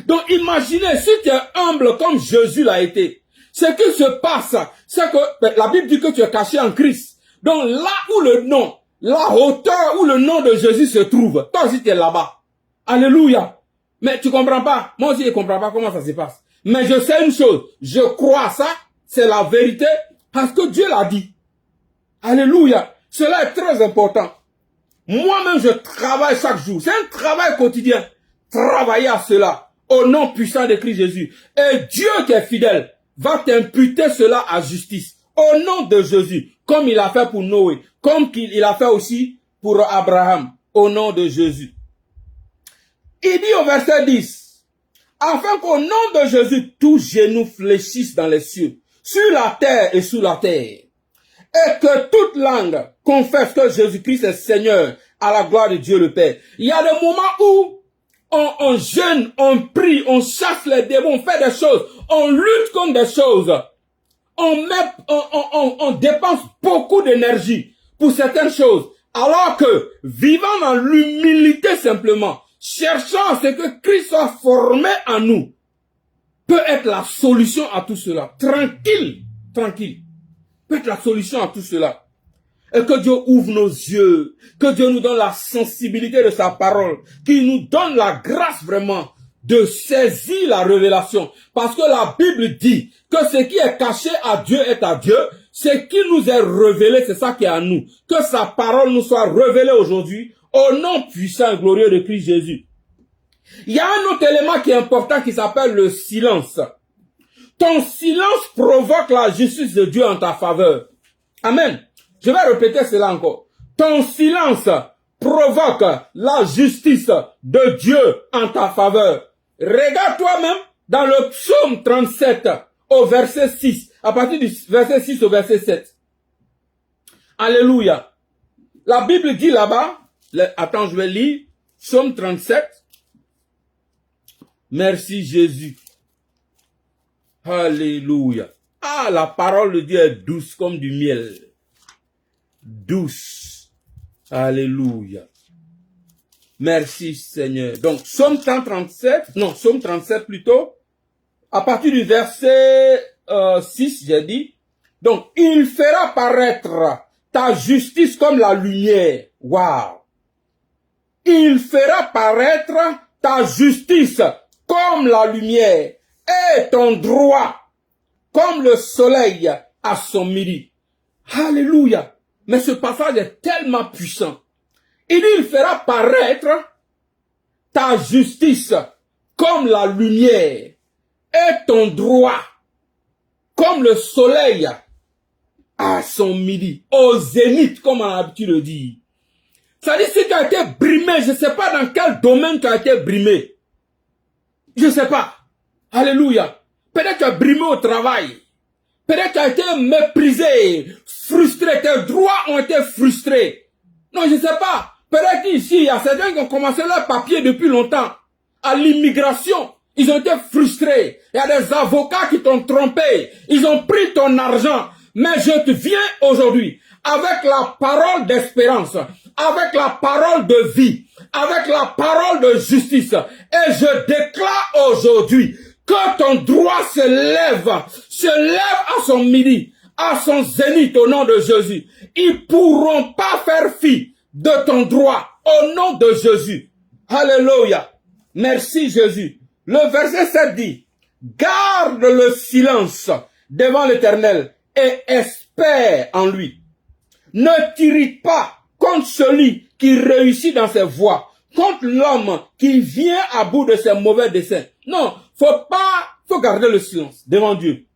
Donc imaginez, si tu es humble comme Jésus l'a été, ce qui se passe, c'est que la Bible dit que tu es caché en Christ. Donc là où le nom, la hauteur où le nom de Jésus se trouve, toi aussi tu es là-bas. Alléluia. Mais tu comprends pas. Moi aussi je comprends pas comment ça se passe. Mais je sais une chose, je crois à ça, c'est la vérité, parce que Dieu l'a dit. Alléluia. Cela est très important. Moi-même je travaille chaque jour. C'est un travail quotidien. Travailler à cela, au nom puissant de Christ Jésus. Et Dieu qui est fidèle va t'imputer cela à justice. Au nom de Jésus, comme il a fait pour Noé, comme il a fait aussi pour Abraham, au nom de Jésus. Il dit au verset 10, afin qu'au nom de Jésus, tout genou fléchisse dans les cieux, sur la terre et sous la terre, et que toute langue confesse que Jésus-Christ est Seigneur, à la gloire de Dieu le Père. Il y a des moments où on jeûne, on prie, on chasse les démons, on fait des choses, on lutte contre des choses. On dépense beaucoup d'énergie pour certaines choses. Alors que, vivant dans l'humilité simplement, cherchant à ce que Christ soit formé en nous, peut être la solution à tout cela. Tranquille, tranquille. Peut être la solution à tout cela. Et que Dieu ouvre nos yeux, que Dieu nous donne la sensibilité de sa parole, qu'il nous donne la grâce vraiment de saisir la révélation. Parce que la Bible dit que ce qui est caché à Dieu est à Dieu, ce qui nous est révélé, c'est ça qui est à nous. Que sa parole nous soit révélée aujourd'hui, au nom puissant et glorieux de Christ Jésus. Il y a un autre élément qui est important qui s'appelle le silence. Ton silence provoque la justice de Dieu en ta faveur. Amen. Je vais répéter cela encore. Ton silence provoque la justice de Dieu en ta faveur. Regarde toi-même dans le psaume 37, au verset 6, à partir du verset 6 au verset 7. Alléluia. La Bible dit là-bas, attends, je vais lire, psaume 37. Merci Jésus. Alléluia. Ah, la parole de Dieu est douce comme du miel. Douce. Alléluia. Merci Seigneur. Donc, psaume 37 plutôt, à partir du verset 6, j'ai dit. Donc, il fera paraître ta justice comme la lumière. Waouh. Il fera paraître ta justice comme la lumière et ton droit comme le soleil à son midi. Alléluia. Mais ce passage est tellement puissant. Il dit, il fera paraître ta justice comme la lumière et ton droit comme le soleil à son midi, au zénith, comme on a l'habitude de dire. Ça dit, si tu as été brimé, je ne sais pas dans quel domaine tu as été brimé. Je ne sais pas. Alléluia. Peut-être tu as brimé au travail. Peut-être tu as été méprisé, frustré. Tes droits ont été frustrés. Non, je ne sais pas. Peut-être ici, il y a certains qui ont commencé leur papier depuis longtemps. À l'immigration, ils ont été frustrés. Il y a des avocats qui t'ont trompé. Ils ont pris ton argent. Mais je te viens aujourd'hui avec la parole d'espérance, avec la parole de vie, avec la parole de justice. Et je déclare aujourd'hui que ton droit se lève à son midi, à son zénith au nom de Jésus. Ils pourront pas faire fi de ton droit au nom de Jésus. Alléluia. Merci Jésus. Le verset 7 dit, garde le silence devant l'Éternel et espère en lui. Ne t'irrite pas contre celui qui réussit dans ses voies, contre l'homme qui vient à bout de ses mauvais desseins. Non, faut garder le silence devant Dieu.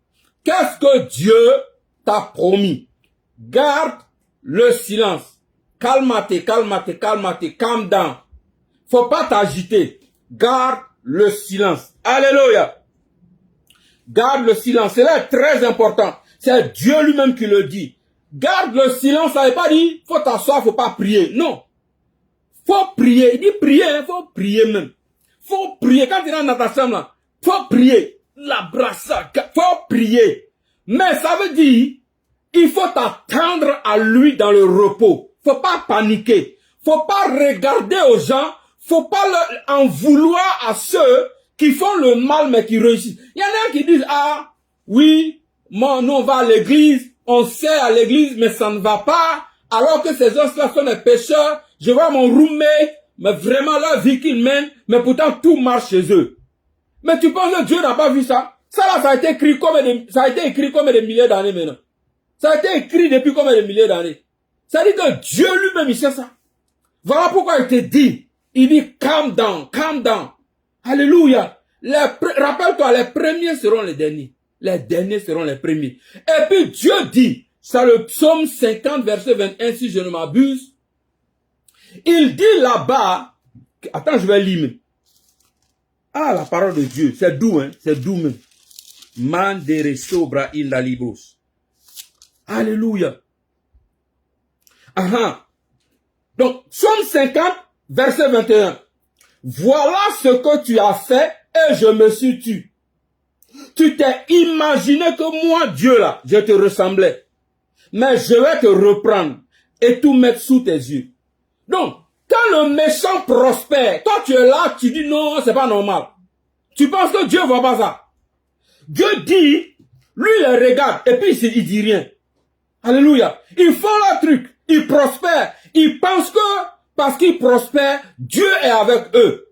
Qu'est-ce que Dieu t'a promis? Garde le silence. Calme-toi, calm down. Faut pas t'agiter. Garde le silence. Alléluia. Garde le silence. C'est là très important. C'est Dieu lui-même qui le dit. Garde le silence, ça veut pas dire, faut t'asseoir, faut pas prier. Non. Faut prier. Il dit prier, hein, faut prier même. Faut prier. Quand tu es dans ta chambre là, faut prier. La brassade, faut prier. Mais ça veut dire, il faut t'attendre à lui dans le repos. Faut pas paniquer. Faut pas regarder aux gens. Faut pas en vouloir à ceux qui font le mal mais qui réussissent. Il y en a qui disent, ah, oui, nous on va à l'église, on sert à l'église, mais ça ne va pas. Alors que ces gens-là sont des pécheurs. Je vois mon roommate, mais vraiment la vie qu'ils mènent, mais pourtant tout marche chez eux. Mais tu penses que Dieu n'a pas vu ça? Ça là, ça a été écrit comme des milliers d'années maintenant. Ça a été écrit depuis comme des milliers d'années. Ça dit que Dieu lui-même, il sait ça. Voilà pourquoi il te dit, il dit, calm down. Alléluia. Rappelle-toi, les premiers seront les derniers. Les derniers seront les premiers. Et puis Dieu dit, c'est le psaume 50, verset 21, si je ne m'abuse. Il dit là-bas, attends, je vais lire. Ah, la parole de Dieu, c'est doux, hein, c'est doux même. Mandere sobra inda libros. Alléluia. Aha. Donc, psaume 50, verset 21. Voilà ce que tu as fait et je me suis tué. Tu t'es imaginé que moi, Dieu là, je te ressemblais. Mais je vais te reprendre et tout mettre sous tes yeux. Donc, quand le méchant prospère, toi tu es là, tu dis non, c'est pas normal. Tu penses que Dieu voit pas ça. Dieu dit, lui il regarde et puis il dit rien. Alléluia. Ils font leur truc, ils prospèrent. Ils pensent que parce qu'ils prospèrent, Dieu est avec eux.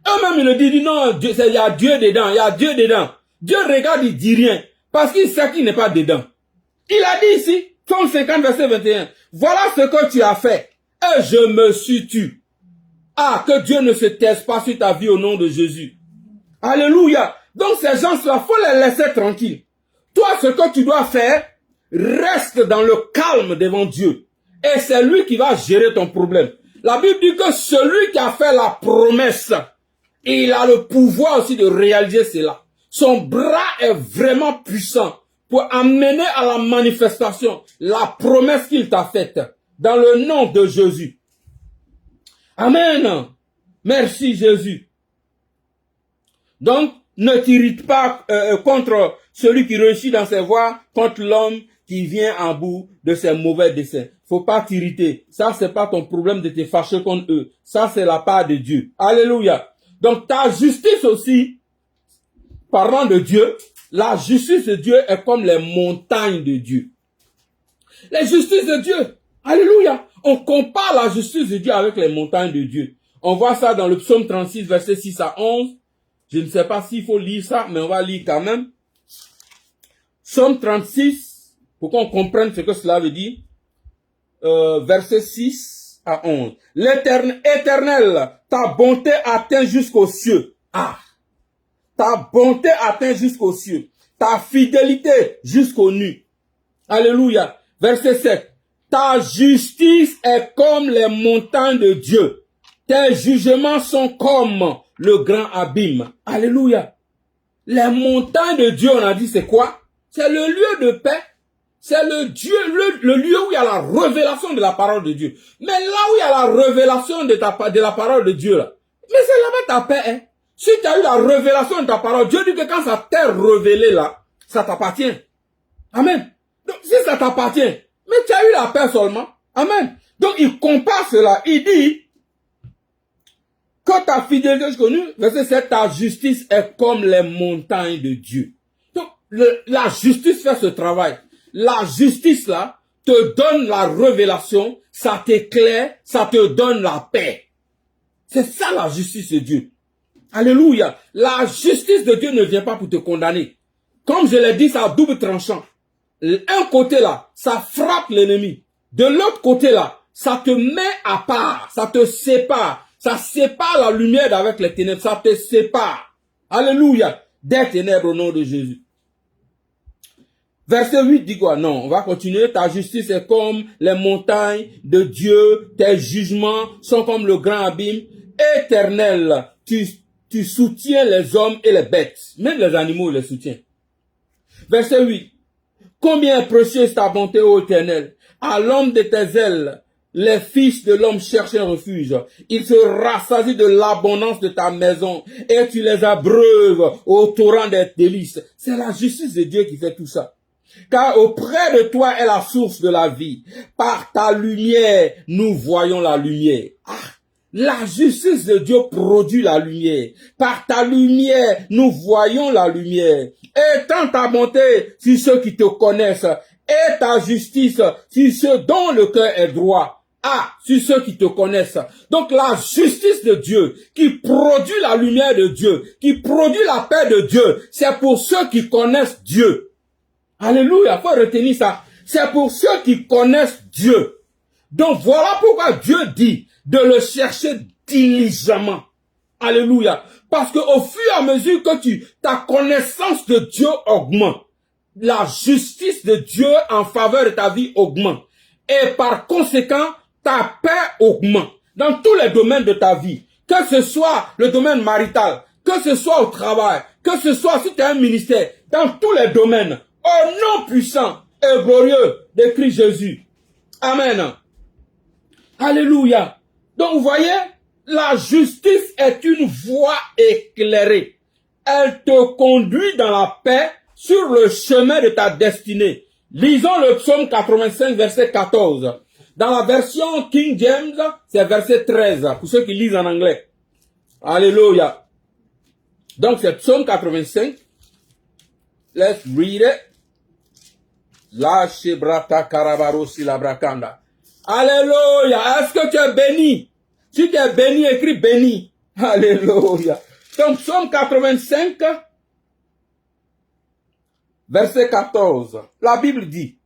Eux-mêmes ils le disent non, il y a Dieu dedans, il y a Dieu dedans. Dieu regarde, il dit rien parce qu'il sait qu'il n'est pas dedans. Il a dit ici, Psaume 50 verset 21, voilà ce que tu as fait. Et je me suis tué. Ah, que Dieu ne se taise pas sur ta vie au nom de Jésus. Alléluia. Donc ces gens-là, faut les laisser tranquilles. Toi, ce que tu dois faire, reste dans le calme devant Dieu. Et c'est lui qui va gérer ton problème. La Bible dit que celui qui a fait la promesse, il a le pouvoir aussi de réaliser cela. Son bras est vraiment puissant pour amener à la manifestation la promesse qu'il t'a faite dans le nom de Jésus. Amen. Merci Jésus. Donc, ne t'irrite pas contre celui qui réussit dans ses voies, contre l'homme qui vient en bout de ses mauvais desseins. Faut pas t'irriter. Ça, c'est pas ton problème de te fâcher contre eux. Ça, c'est la part de Dieu. Alléluia. Donc, ta justice aussi, parlant de Dieu, la justice de Dieu est comme les montagnes de Dieu. Les justices de Dieu. Alléluia. On compare la justice de Dieu avec les montagnes de Dieu. On voit ça dans le psaume 36, versets 6 à 11. Je ne sais pas s'il faut lire ça, mais on va lire quand même. Psaume 36, pour qu'on comprenne ce que cela veut dire. Versets 6 à 11. Éternel, ta bonté atteint jusqu'aux cieux. Ah! Ta bonté atteint jusqu'aux cieux. Ta fidélité jusqu'aux nues. Alléluia. Verset 7. Ta justice est comme les montagnes de Dieu. Tes jugements sont comme le grand abîme. Alléluia. Les montagnes de Dieu, on a dit c'est quoi? C'est le lieu de paix. C'est le lieu où il y a la révélation de la parole de Dieu. Mais là où il y a la révélation de la parole de Dieu, là, mais c'est là-bas ta paix, hein. Si tu as eu la révélation de ta parole, Dieu dit que quand ça t'est révélé là, ça t'appartient. Amen. Donc si ça t'appartient, mais tu as eu la paix seulement. Amen. Donc il compare cela. Il dit que ta fidélité est connue, verset 7, ta justice est comme les montagnes de Dieu. Donc la justice fait ce travail. La justice là te donne la révélation, ça t'éclaire, ça te donne la paix. C'est ça la justice de Dieu. Alléluia. La justice de Dieu ne vient pas pour te condamner. Comme je l'ai dit, c'est à double tranchant. Un côté là, ça frappe l'ennemi. De l'autre côté là, ça te met à part, ça te sépare. Ça sépare la lumière d'avec les ténèbres, ça te sépare. Alléluia. Des ténèbres au nom de Jésus. Verset 8 dit quoi? Non, on va continuer. Ta justice est comme les montagnes de Dieu. Tes jugements sont comme le grand abîme. Éternel, tu soutiens les hommes et les bêtes. Même les animaux les soutiens. Verset 8. Combien est précieuse ta bonté, ô Éternel. À l'homme de tes ailes, les fils de l'homme cherchent un refuge. Ils se rassasient de l'abondance de ta maison et tu les abreuves au torrent des délices. C'est la justice de Dieu qui fait tout ça. Car auprès de toi est la source de la vie. Par ta lumière, nous voyons la lumière. Ah, la justice de Dieu produit la lumière. Par ta lumière, nous voyons la lumière. Étends ta bonté sur ceux qui te connaissent et ta justice sur ceux dont le cœur est droit. Ah, sur ceux qui te connaissent. Donc la justice de Dieu, qui produit la lumière de Dieu, qui produit la paix de Dieu, c'est pour ceux qui connaissent Dieu. Alléluia, faut retenir ça. C'est pour ceux qui connaissent Dieu. Donc voilà pourquoi Dieu dit de le chercher diligemment. Alléluia. Parce que au fur et à mesure que ta connaissance de Dieu augmente, la justice de Dieu en faveur de ta vie augmente. Et par conséquent, ta paix augmente dans tous les domaines de ta vie. Que ce soit le domaine marital, que ce soit au travail, que ce soit si tu as un ministère, dans tous les domaines. Au nom puissant et glorieux de Christ Jésus. Amen. Alléluia. Donc vous voyez, la justice est une voie éclairée. Elle te conduit dans la paix sur le chemin de ta destinée. Lisons le psaume 85, verset 14. Dans la version King James, c'est verset 13, pour ceux qui lisent en anglais. Alléluia. Donc c'est psaume 85. Let's read it. Lâche brata karabarosi la brakanda. Alléluia. Est-ce que tu es béni? Si tu es béni, écris béni. Alléluia. Donc, psaume 85, verset 14. La Bible dit,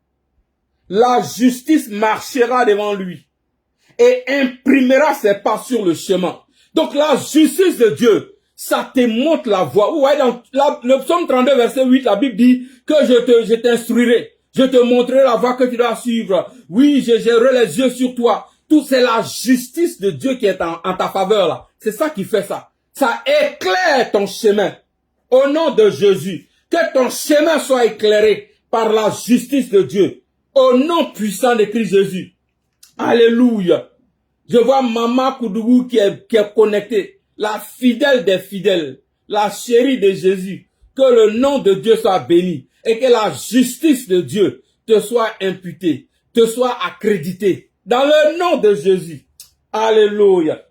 la justice marchera devant lui et imprimera ses pas sur le chemin. Donc, la justice de Dieu, ça te montre la voie. Vous voyez, dans le psaume 32, verset 8, la Bible dit que je t'instruirai. Je te montrerai la voie que tu dois suivre. Oui, je gérerai les yeux sur toi. Tout c'est la justice de Dieu qui est en ta faveur là. C'est ça qui fait ça. Ça éclaire ton chemin. Au nom de Jésus, que ton chemin soit éclairé par la justice de Dieu. Au nom puissant de Christ Jésus. Alléluia. Je vois Maman Koudougou qui est connectée. La fidèle des fidèles. La chérie de Jésus. Que le nom de Dieu soit béni. Et que la justice de Dieu te soit imputée. Te soit accréditée. Dans le nom de Jésus. Alléluia.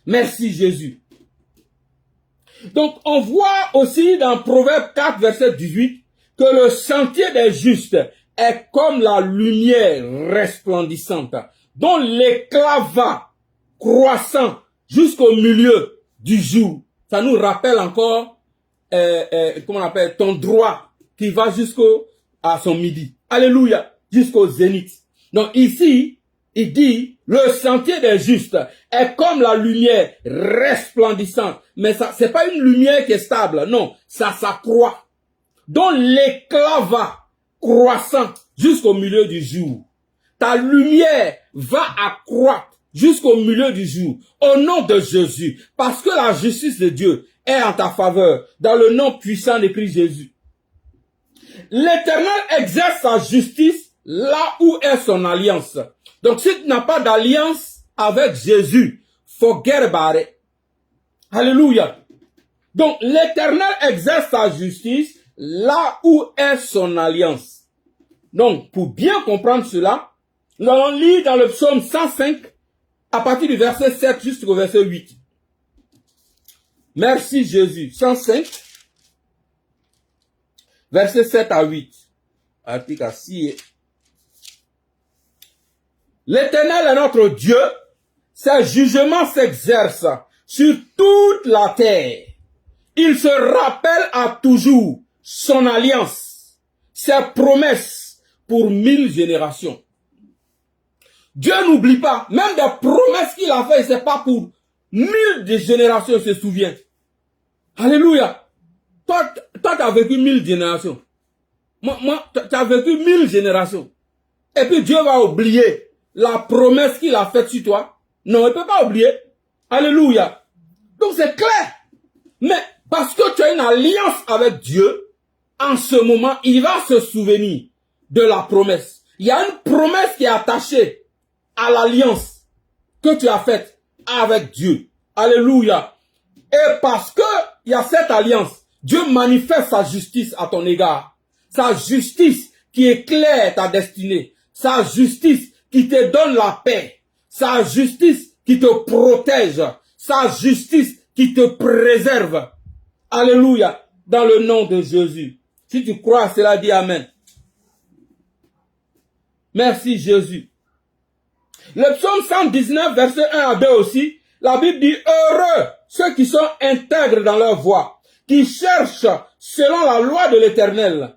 Merci Jésus. Donc on voit aussi dans Proverbe 4 verset 18 que le sentier des justes est comme la lumière resplendissante dont l'éclat va croissant jusqu'au milieu du jour. Ça nous rappelle encore comment on appelle ton droit qui va à son midi. Alléluia, jusqu'au zénith. Donc ici, il dit, le sentier des justes est comme la lumière resplendissante. Mais ça, c'est pas une lumière qui est stable. Non, ça s'accroît. Dont l'éclat va croissant jusqu'au milieu du jour. Ta lumière va accroître jusqu'au milieu du jour. Au nom de Jésus. Parce que la justice de Dieu est en ta faveur. Dans le nom puissant de Christ Jésus. L'Éternel exerce sa justice là où est son alliance. Donc, si tu n'as pas d'alliance avec Jésus, forget about it. Alléluia. Donc, l'Éternel exerce sa justice là où est son alliance. Donc, pour bien comprendre cela, nous allons lire dans le psaume 105, à partir du verset 7 jusqu'au verset 8. Merci Jésus. 105, verset 7 à 8. Article à 6. L'Éternel est notre Dieu, ses jugements s'exercent sur toute la terre. Il se rappelle à toujours son alliance, ses promesses pour 1000 générations. Dieu n'oublie pas, même des promesses qu'il a faites, c'est pas pour 1000 générations, se souvient. Alléluia. Toi, tu as vécu 1000 générations. Moi, tu as vécu 1000 générations. Et puis Dieu va oublier la promesse qu'il a faite sur toi. Non, il ne peut pas oublier. Alléluia. Donc c'est clair. Mais parce que tu as une alliance avec Dieu, en ce moment, il va se souvenir de la promesse. Il y a une promesse qui est attachée à l'alliance que tu as faite avec Dieu. Alléluia. Et parce que il y a cette alliance, Dieu manifeste sa justice à ton égard. Sa justice qui éclaire ta destinée. Sa justice qui te donne la paix. Sa justice qui te protège. Sa justice qui te préserve. Alléluia. Dans le nom de Jésus. Si tu crois à cela, dis Amen. Merci Jésus. Le psaume 119, verset 1 à 2 aussi, la Bible dit, heureux ceux qui sont intègres dans leur voie, qui cherchent selon la loi de l'Éternel,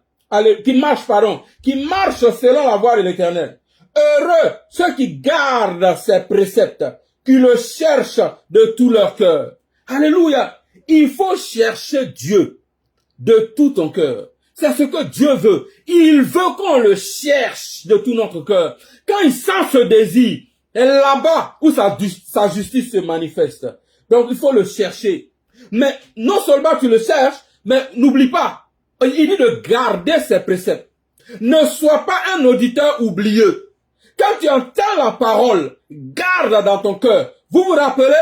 qui marchent selon la voie de l'Éternel. Heureux ceux qui gardent ses préceptes, qui le cherchent de tout leur cœur. Alléluia. Il faut chercher Dieu de tout ton cœur. C'est ce que Dieu veut. Il veut qu'on le cherche de tout notre cœur. Quand il sent ce désir, c'est là-bas où sa justice se manifeste. Donc il faut le chercher. Mais non seulement tu le cherches, mais n'oublie pas, il dit de garder ses préceptes. Ne sois pas un auditeur oublieux. Quand tu entends la parole, garde dans ton cœur. Vous vous rappelez,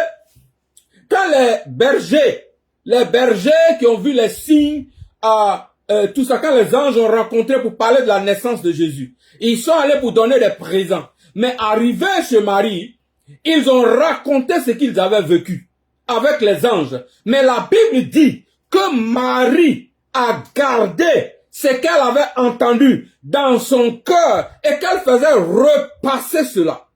quand les bergers qui ont vu les signes, tout ça, quand les anges ont rencontré pour parler de la naissance de Jésus, ils sont allés pour donner des présents. Mais arrivés chez Marie, ils ont raconté ce qu'ils avaient vécu avec les anges. Mais la Bible dit que Marie a gardé ce qu'elle avait entendu dans son cœur et qu'elle faisait repasser cela.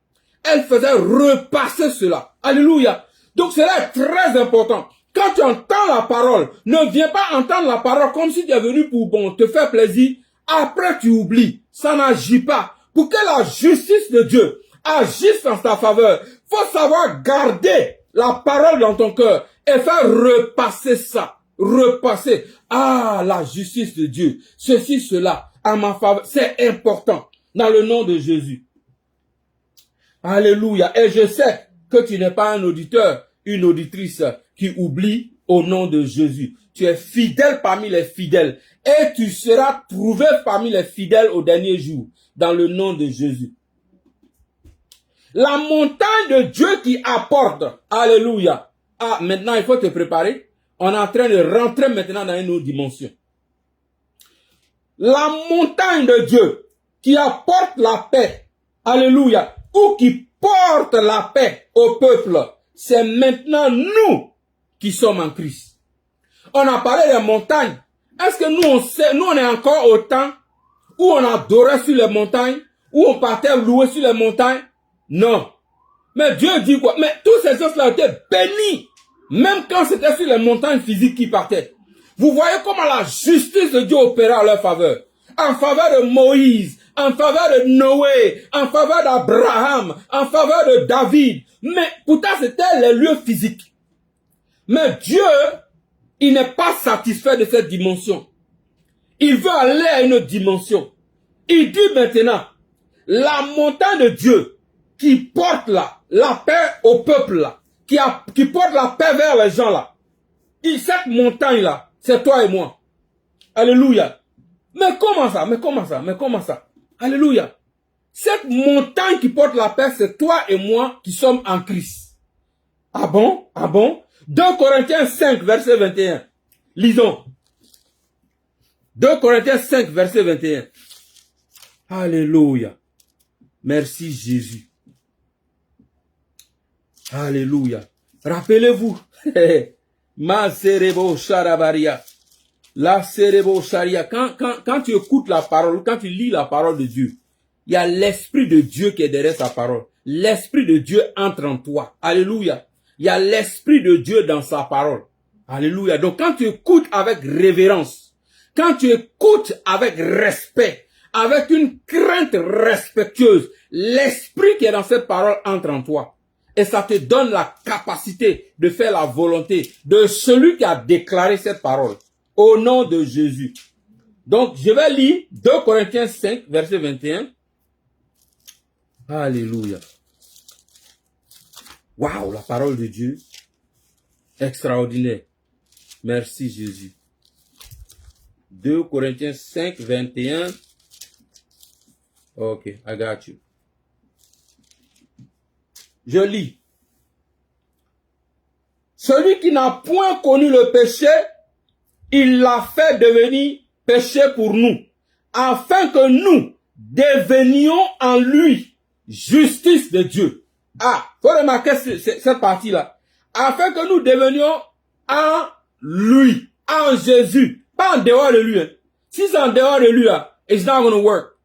Elle faisait repasser cela. Alléluia. Donc cela est très important. Quand tu entends la parole, ne viens pas entendre la parole comme si tu es venu pour te faire plaisir. Après tu oublies. Ça n'agit pas. Pour que la justice de Dieu agisse en ta faveur, faut savoir garder la parole dans ton cœur et faire repasser ça. Repasser. Ah, la justice de Dieu. Ceci, cela, à ma faveur. C'est important. Dans le nom de Jésus. Alléluia. Et je sais que tu n'es pas un auditeur, une auditrice qui oublie au nom de Jésus. Tu es fidèle parmi les fidèles et tu seras trouvé parmi les fidèles au dernier jour, dans le nom de Jésus. La montagne de Dieu qui apporte, alléluia. Ah, maintenant il faut te préparer. On est en train de rentrer maintenant dans une autre dimension. La montagne de Dieu qui apporte la paix, alléluia, ou qui porte la paix au peuple, c'est maintenant nous qui sommes en Christ. On a parlé des montagnes. Est-ce que nous on est encore au temps où on adorait sur les montagnes, où on partait louer sur les montagnes? Non. Mais Dieu dit quoi? Mais tous ces choses-là étaient bénis, même quand c'était sur les montagnes physiques qui partaient. Vous voyez comment la justice de Dieu opérait en leur faveur. En faveur de Moïse, en faveur de Noé, en faveur d'Abraham, en faveur de David. Mais pourtant, c'était les lieux physiques. Mais Dieu, il n'est pas satisfait de cette dimension. Il veut aller à une autre dimension. Il dit maintenant, la montagne de Dieu qui porte la paix au peuple là, qui porte la paix vers les gens là. Cette montagne là, c'est toi et moi. Alléluia. Mais comment ça? Mais comment ça? Mais comment ça? Alléluia. Cette montagne qui porte la paix, c'est toi et moi qui sommes en Christ. Ah bon? Ah bon? 2 Corinthiens 5, verset 21. Lisons. 2 Corinthiens 5, verset 21. Alléluia. Merci Jésus. Alléluia. Rappelez-vous. Ma serebo sharabaria. La serebo sharia. Quand tu écoutes la parole, quand tu lis la parole de Dieu, il y a l'Esprit de Dieu qui est derrière sa parole. L'Esprit de Dieu entre en toi. Alléluia. Il y a l'Esprit de Dieu dans sa parole. Alléluia. Donc quand tu écoutes avec révérence, quand tu écoutes avec respect, avec une crainte respectueuse, l'Esprit qui est dans cette parole entre en toi. Et ça te donne la capacité de faire la volonté de celui qui a déclaré cette parole. Au nom de Jésus. Donc, je vais lire 2 Corinthiens 5, verset 21. Alléluia. Waouh, la parole de Dieu. Extraordinaire. Merci Jésus. 2 Corinthiens 5, 21. Ok, I got you. Je lis. Celui qui n'a point connu le péché, il l'a fait devenir péché pour nous, afin que nous devenions en lui justice de Dieu. Ah, faut remarquer cette partie-là. Afin que nous devenions en lui, en Jésus, pas en dehors de lui. Hein. Si c'est en dehors de lui, it's not going to work.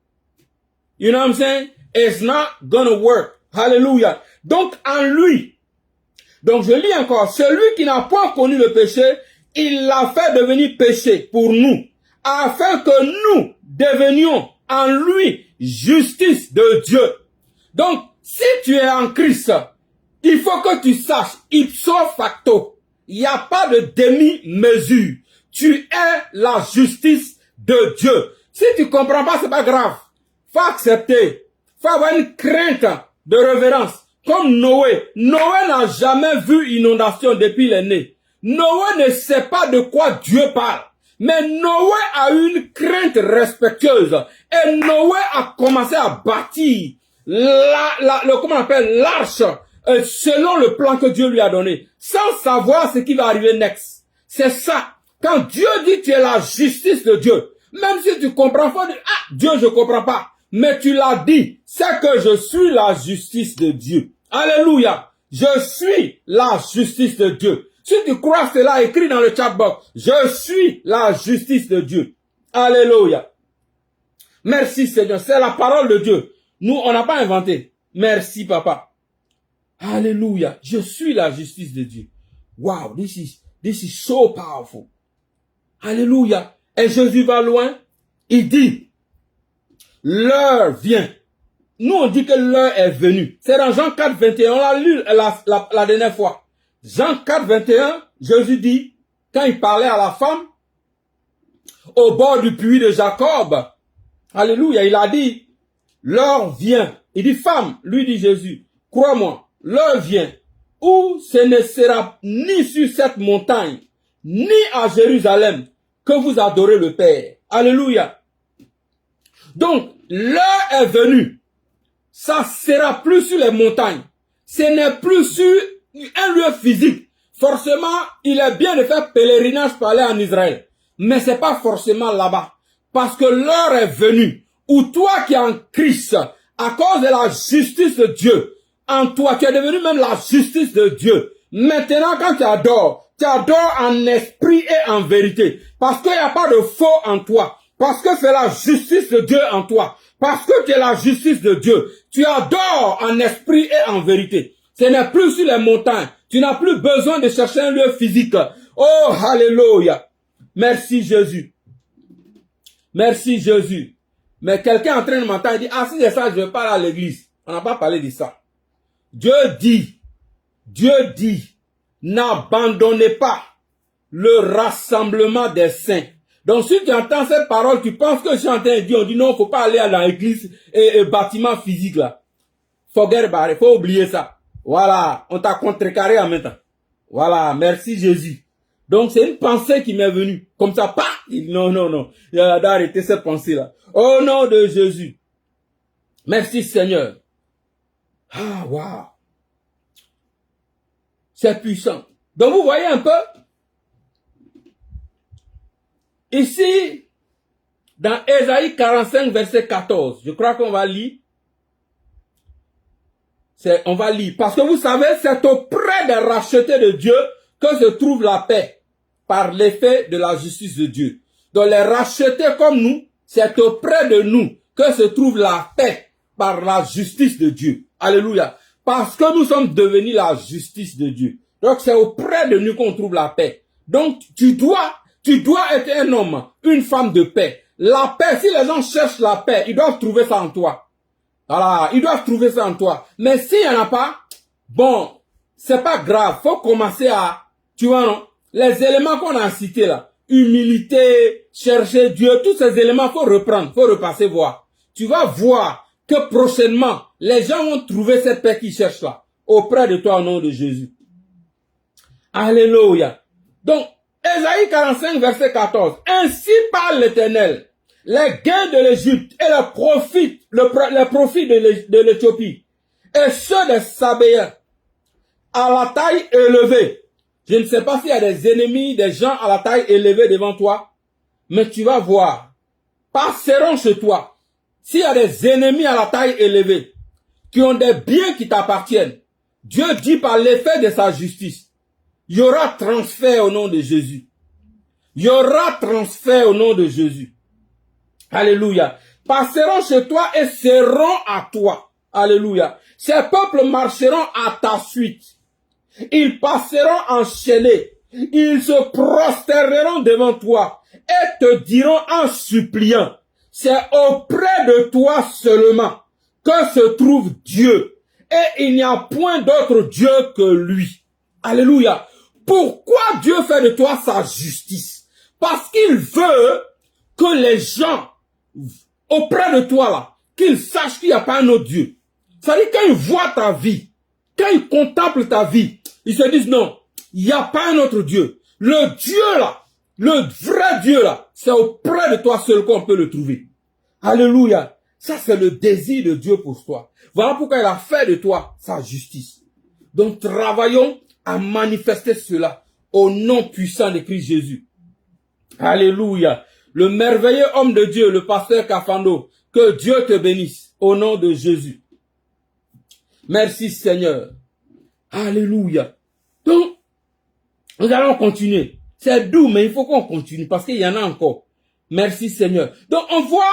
You know what I'm saying? It's not going to work. Hallelujah. Donc, en lui. Donc, je lis encore. Celui qui n'a pas connu le péché, il l'a fait devenir péché pour nous, afin que nous devenions en lui justice de Dieu. Donc, si tu es en Christ, il faut que tu saches, ipso facto, il n'y a pas de demi-mesure. Tu es la justice de Dieu. Si tu comprends pas, c'est pas grave. Faut accepter. Faut avoir une crainte de révérence. Comme Noé. Noé n'a jamais vu inondation depuis le né. Noé ne sait pas de quoi Dieu parle. Mais Noé a eu une crainte respectueuse. Et Noé a commencé à bâtir comment on appelle, l'arche, selon le plan que Dieu lui a donné. Sans savoir ce qui va arriver next. C'est ça. Quand Dieu dit tu es la justice de Dieu. Même si tu comprends pas, Dieu je comprends pas. Mais tu l'as dit. C'est que je suis la justice de Dieu. Alléluia. Je suis la justice de Dieu. Si tu crois cela, écrit dans le chat box. Je suis la justice de Dieu. Alléluia. Merci Seigneur. C'est la parole de Dieu. Nous, on n'a pas inventé. Merci Papa. Alléluia. Je suis la justice de Dieu. Wow, this is so powerful. Alléluia. Et Jésus va loin. Il dit, l'heure vient. Nous, on dit que l'heure est venue. C'est dans Jean 4, 21. On l'a lu la dernière fois. Jean 4, 21, Jésus dit, quand il parlait à la femme, au bord du puits de Jacob, alléluia, il a dit, l'heure vient. Il dit, femme, lui dit Jésus, crois-moi, l'heure vient où ce ne sera ni sur cette montagne, ni à Jérusalem que vous adorez le Père. Alléluia. Donc, l'heure est venue. Ça sera plus sur les montagnes. Ce n'est plus sur un lieu physique. Forcément, il est bien de faire pèlerinage pour aller en Israël. Mais c'est pas forcément là-bas. Parce que l'heure est venue où toi qui es en Christ, à cause de la justice de Dieu, en toi, tu es devenu même la justice de Dieu. Maintenant, quand tu adores en esprit et en vérité. Parce qu'il n'y a pas de faux en toi. Parce que c'est la justice de Dieu en toi. Parce que tu es la justice de Dieu. Tu adores en esprit et en vérité. Ce n'est plus sur les montagnes. Tu n'as plus besoin de chercher un lieu physique. Oh, alléluia. Merci Jésus. Merci Jésus. Mais quelqu'un est en train de m'entendre, il dit, ah si c'est ça, je vais pas aller à l'église. On n'a pas parlé de ça. Dieu dit, n'abandonnez pas le rassemblement des saints. Donc si tu entends cette parole, tu penses que je suis en train de dire, on dit non, faut pas aller à l'église et bâtiment physique là. Forget about it, faut oublier ça. Voilà, on t'a contrecarré en même temps. Voilà, merci Jésus. Donc c'est une pensée qui m'est venue. Comme ça, pas. Non. Il a d'arrêter cette pensée-là. Au nom de Jésus. Merci Seigneur. Ah, waouh. C'est puissant. Donc vous voyez un peu. Ici, dans Ésaïe 45, verset 14, je crois qu'on va lire. On va lire. Parce que vous savez, c'est auprès des rachetés de Dieu que se trouve la paix par l'effet de la justice de Dieu. Donc les rachetés comme nous, c'est auprès de nous que se trouve la paix par la justice de Dieu. Alléluia. Parce que nous sommes devenus la justice de Dieu. Donc c'est auprès de nous qu'on trouve la paix. Donc tu dois être un homme, une femme de paix. La paix, si les gens cherchent la paix, ils doivent trouver ça en toi. Voilà, ils doivent trouver ça en toi. Mais s'il n'y en a pas, bon, c'est pas grave. Faut commencer à, tu vois, non? Les éléments qu'on a cités là, humilité, chercher Dieu, tous ces éléments, faut reprendre, faut repasser voir. Tu vas voir que prochainement, les gens vont trouver cette paix qu'ils cherchent là, auprès de toi au nom de Jésus. Alléluia. Donc, Ésaïe 45, verset 14. Ainsi parle l'Éternel. Les gains de l'Égypte et les profits de l'Éthiopie et ceux des Sabéens à la taille élevée. Je ne sais pas s'il y a des ennemis, des gens à la taille élevée devant toi, mais tu vas voir, passeront chez toi. S'il y a des ennemis à la taille élevée, qui ont des biens qui t'appartiennent, Dieu dit par l'effet de sa justice, il y aura transfert au nom de Jésus. Il y aura transfert au nom de Jésus. Alléluia. Passeront chez toi et seront à toi. Alléluia. Ces peuples marcheront à ta suite. Ils passeront enchaînés. Ils se prosterneront devant toi et te diront en suppliant, c'est auprès de toi seulement que se trouve Dieu. Et il n'y a point d'autre Dieu que lui. Alléluia. Pourquoi Dieu fait de toi sa justice? Parce qu'il veut que les gens auprès de toi là, qu'ils sachent qu'il n'y a pas un autre Dieu. C'est-à-dire quand ils voient ta vie, quand ils contemplent ta vie, ils se disent non, il n'y a pas un autre Dieu. Le Dieu là, le vrai Dieu là, c'est auprès de toi seul qu'on peut le trouver. Alléluia. Ça c'est le désir de Dieu pour toi. Voilà pourquoi il a fait de toi sa justice. Donc travaillons à manifester cela au nom puissant de Christ Jésus. Alléluia. Le merveilleux homme de Dieu, le pasteur Kafando, que Dieu te bénisse au nom de Jésus. Merci Seigneur. Alléluia. Donc, nous allons continuer. C'est doux, mais il faut qu'on continue parce qu'il y en a encore. Merci Seigneur. Donc, on voit,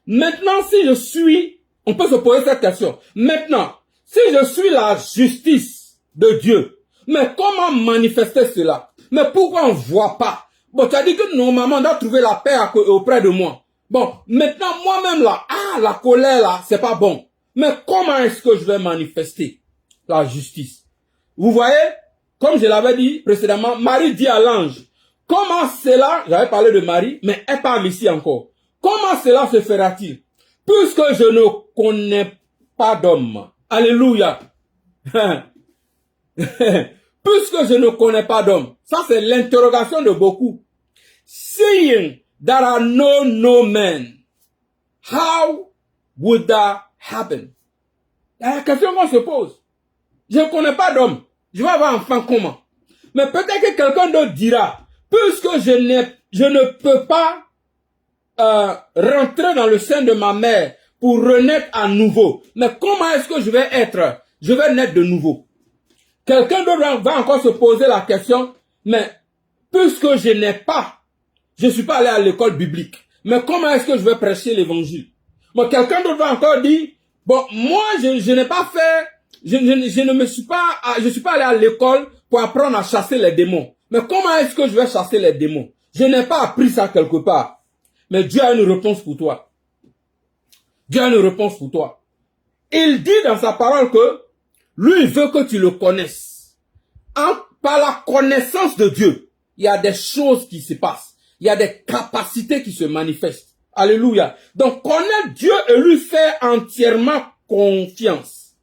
maintenant si je suis, on peut se poser cette question. Maintenant, si je suis la justice de Dieu, mais comment manifester cela? Mais pourquoi on ne voit pas? Bon, tu as dit que normalement, on doit trouver la paix auprès de moi. Bon, maintenant, moi-même là, la colère là, c'est pas bon. Mais comment est-ce que je vais manifester la justice? Vous voyez, comme je l'avais dit précédemment, Marie dit à l'ange, comment cela, j'avais parlé de Marie, mais elle parle ici encore. Comment cela se fera-t-il? Puisque je ne connais pas d'homme. Alléluia. puisque je ne connais pas d'homme. Ça, c'est l'interrogation de beaucoup. Seeing there are no men, how would that happen? La question qu'on se pose. Je ne connais pas d'homme. Je vais avoir enfant comment? Mais peut-être que quelqu'un d'autre dira, puisque je ne peux pas rentrer dans le sein de ma mère pour renaître à nouveau. Mais comment est-ce que je vais naître de nouveau? Quelqu'un d'autre va encore se poser la question, mais puisque je suis pas allé à l'école biblique, mais comment est-ce que je vais prêcher l'évangile? Bon, quelqu'un d'autre va encore dire, bon, moi, je n'ai pas fait, je suis pas allé à l'école pour apprendre à chasser les démons. Mais comment est-ce que je vais chasser les démons? Je n'ai pas appris ça quelque part. Mais Dieu a une réponse pour toi. Dieu a une réponse pour toi. Il dit dans sa parole que lui, il veut que tu le connaisses. Par la connaissance de Dieu, il y a des choses qui se passent. Il y a des capacités qui se manifestent. Alléluia. Donc, connaître Dieu et lui faire entièrement confiance.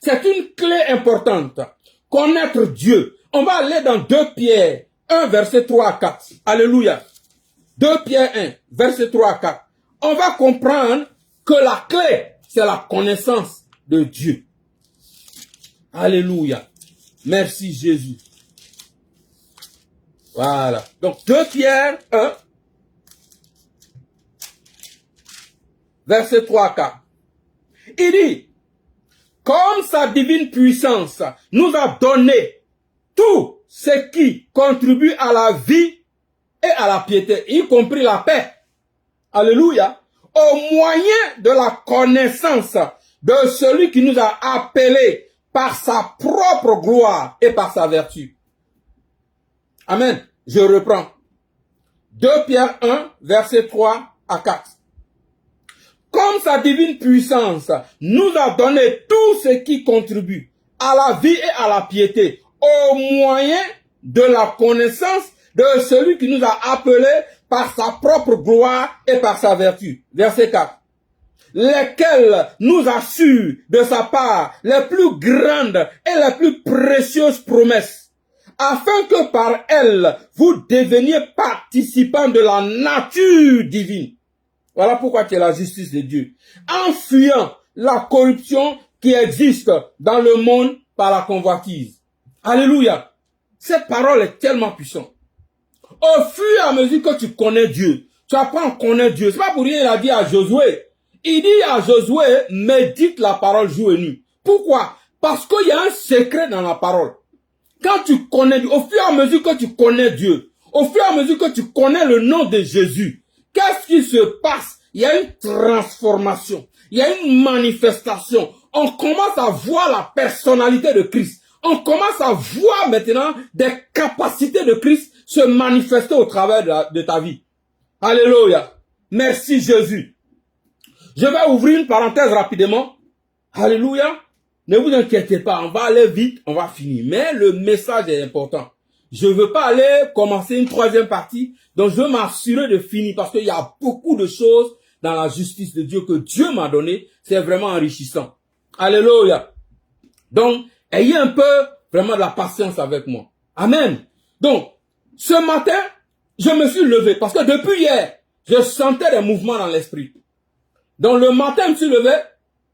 C'est une clé importante. Connaître Dieu. On va aller dans 2 Pierre 1, verset 3 à 4. Alléluia. 2 Pierre 1, verset 3 à 4. On va comprendre que la clé, c'est la connaissance de Dieu. Alléluia. Merci Jésus. Voilà. Donc 2 Pierre 1, verset 3 à 4. Il dit, comme sa divine puissance nous a donné tout ce qui contribue à la vie et à la piété, y compris la paix. Alléluia. Au moyen de la connaissance de celui qui nous a appelés par sa propre gloire et par sa vertu. Amen. Je reprends. 2 Pierre 1, verset 3 à 4. Comme sa divine puissance nous a donné tout ce qui contribue à la vie et à la piété, au moyen de la connaissance de celui qui nous a appelés par sa propre gloire et par sa vertu. Verset 4. Lesquels nous assurent de sa part les plus grandes et les plus précieuses promesses, afin que par elles, vous deveniez participants de la nature divine. Voilà pourquoi tu es la justice de Dieu. En fuyant la corruption qui existe dans le monde par la convoitise. Alléluia. Cette parole est tellement puissante. Au fur et à mesure que tu connais Dieu, tu apprends à connaître Dieu. C'est pas pour rien qu'il a dit à Josué. Il dit à Josué, médite la parole jour et nuit. Pourquoi? Parce qu'il y a un secret dans la parole. Quand tu connais Dieu, au fur et à mesure que tu connais Dieu, au fur et à mesure que tu connais le nom de Jésus, qu'est-ce qui se passe? Il y a une transformation. Il y a une manifestation. On commence à voir la personnalité de Christ. On commence à voir maintenant des capacités de Christ se manifester au travers de ta vie. Alléluia. Merci Jésus. Je vais ouvrir une parenthèse rapidement. Alléluia. Ne vous inquiétez pas, on va aller vite, on va finir. Mais le message est important. Je ne veux pas aller commencer une troisième partie, donc je veux m'assurer de finir parce qu'il y a beaucoup de choses dans la justice de Dieu que Dieu m'a donné. C'est vraiment enrichissant. Alléluia. Donc, ayez un peu vraiment de la patience avec moi. Amen. Donc, ce matin, je me suis levé parce que depuis hier, je sentais des mouvements dans l'esprit. Donc, le matin, je me suis levé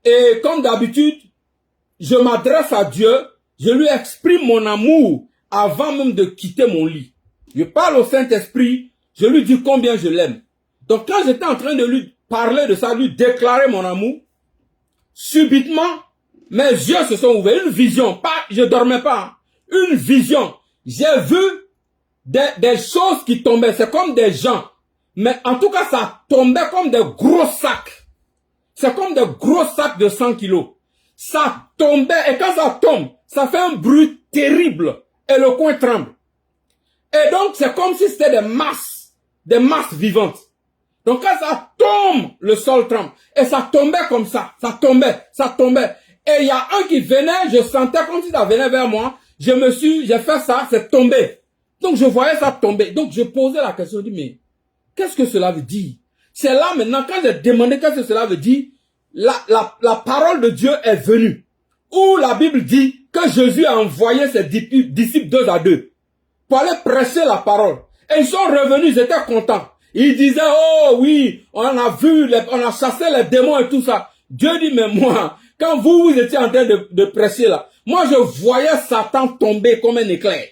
et comme d'habitude, je m'adresse à Dieu, je lui exprime mon amour avant même de quitter mon lit. Je parle au Saint-Esprit, je lui dis combien je l'aime. Donc, quand j'étais en train de lui parler de ça, lui déclarer mon amour, subitement, mes yeux se sont ouverts. Une vision, je dormais pas. Une vision. J'ai vu des choses qui tombaient. C'est comme des gens. Mais en tout cas, ça tombait comme des gros sacs. C'est comme des gros sacs de 100 kilos. Ça tombait et quand ça tombe, ça fait un bruit terrible. Et le coin tremble. Et donc, c'est comme si c'était des masses vivantes. Donc, quand ça tombe, le sol tremble. Et ça tombait comme ça. Ça tombait. Et il y a un qui venait, je sentais comme si ça venait vers moi. J'ai fait ça, c'est tombé. Donc, je voyais ça tomber. Donc, je posais la question, je dis, mais, qu'est-ce que cela veut dire? C'est là maintenant, quand j'ai demandé qu'est-ce que cela veut dire, la parole de Dieu est venue. où la Bible dit que Jésus a envoyé ses disciples 2 à 2 pour aller prêcher la parole. Et ils sont revenus, ils étaient contents. Ils disaient, oh oui, on a vu, on a chassé les démons et tout ça. Dieu dit, mais moi, quand vous étiez en train de prêcher là, moi je voyais Satan tomber comme un éclair.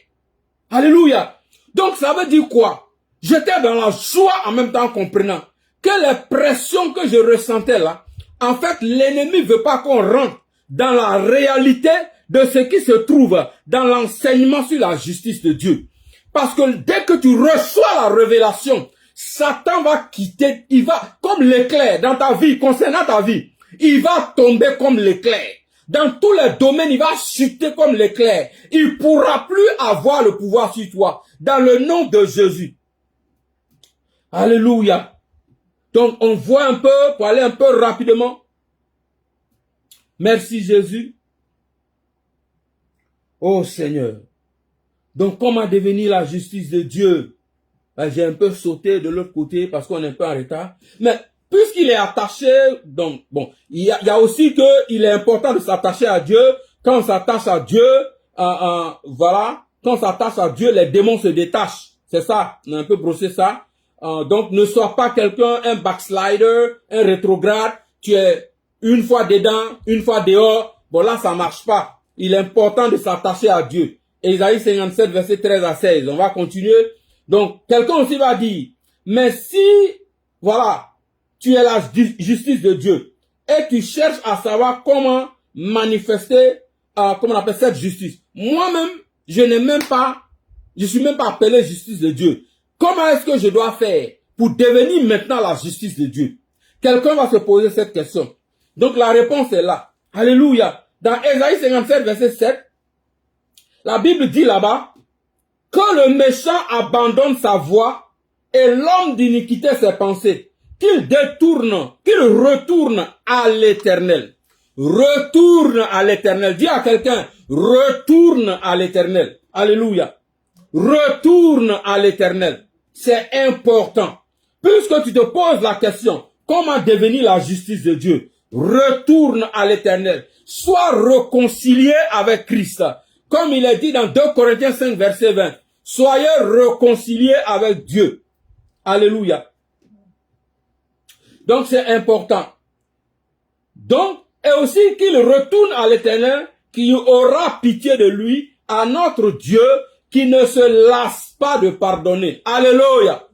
Alléluia. Donc ça veut dire quoi? J'étais dans la joie en même temps comprenant que les pressions que je ressentais là, en fait l'ennemi veut pas qu'on rentre dans la réalité de ce qui se trouve dans l'enseignement sur la justice de Dieu. Parce que dès que tu reçois la révélation, Satan va quitter, il va, comme l'éclair dans ta vie, concernant ta vie, il va tomber comme l'éclair. Dans tous les domaines, il va chuter comme l'éclair. Il ne pourra plus avoir le pouvoir sur toi. Dans le nom de Jésus. Alléluia. Donc, on voit un peu, pour aller un peu rapidement. Merci Jésus. Oh Seigneur. Donc, comment devenir la justice de Dieu? Ben, j'ai un peu sauté de l'autre côté parce qu'on est un peu en retard. Mais puisqu'il est attaché, donc bon, il y a aussi que il est important de s'attacher à Dieu. Quand on s'attache à Dieu, voilà, quand on s'attache à Dieu, les démons se détachent. C'est ça, on a un peu brossé ça. Donc ne sois pas quelqu'un, un backslider, un rétrograde. Tu es une fois dedans, une fois dehors. Bon là, ça marche pas. Il est important de s'attacher à Dieu. Ésaïe 57, verset 13 à 16. On va continuer. Donc, quelqu'un aussi va dire, mais si, voilà, tu es la justice de Dieu et tu cherches à savoir comment manifester, comment on appelle cette justice. Moi-même, je suis même pas appelé justice de Dieu. Comment est-ce que je dois faire pour devenir maintenant la justice de Dieu? Quelqu'un va se poser cette question. Donc, la réponse est là. Alléluia. Dans Ésaïe 57, verset 7, la Bible dit là-bas, que le méchant abandonne sa voie et l'homme d'iniquité ses pensées, qu'il retourne à l'Éternel. Retourne à l'Éternel. Dis à quelqu'un, retourne à l'Éternel. Alléluia. Retourne à l'Éternel. C'est important. Puisque tu te poses la question, comment devenir la justice de Dieu? Retourne à l'Éternel. Sois réconcilié avec Christ. Comme il est dit dans 2 Corinthiens 5, verset 20. Soyez réconciliés avec Dieu. Alléluia. Donc c'est important. Donc, et aussi qu'il retourne à l'Éternel, qui aura pitié de lui, à notre Dieu, qui ne se lasse pas de pardonner. Alléluia.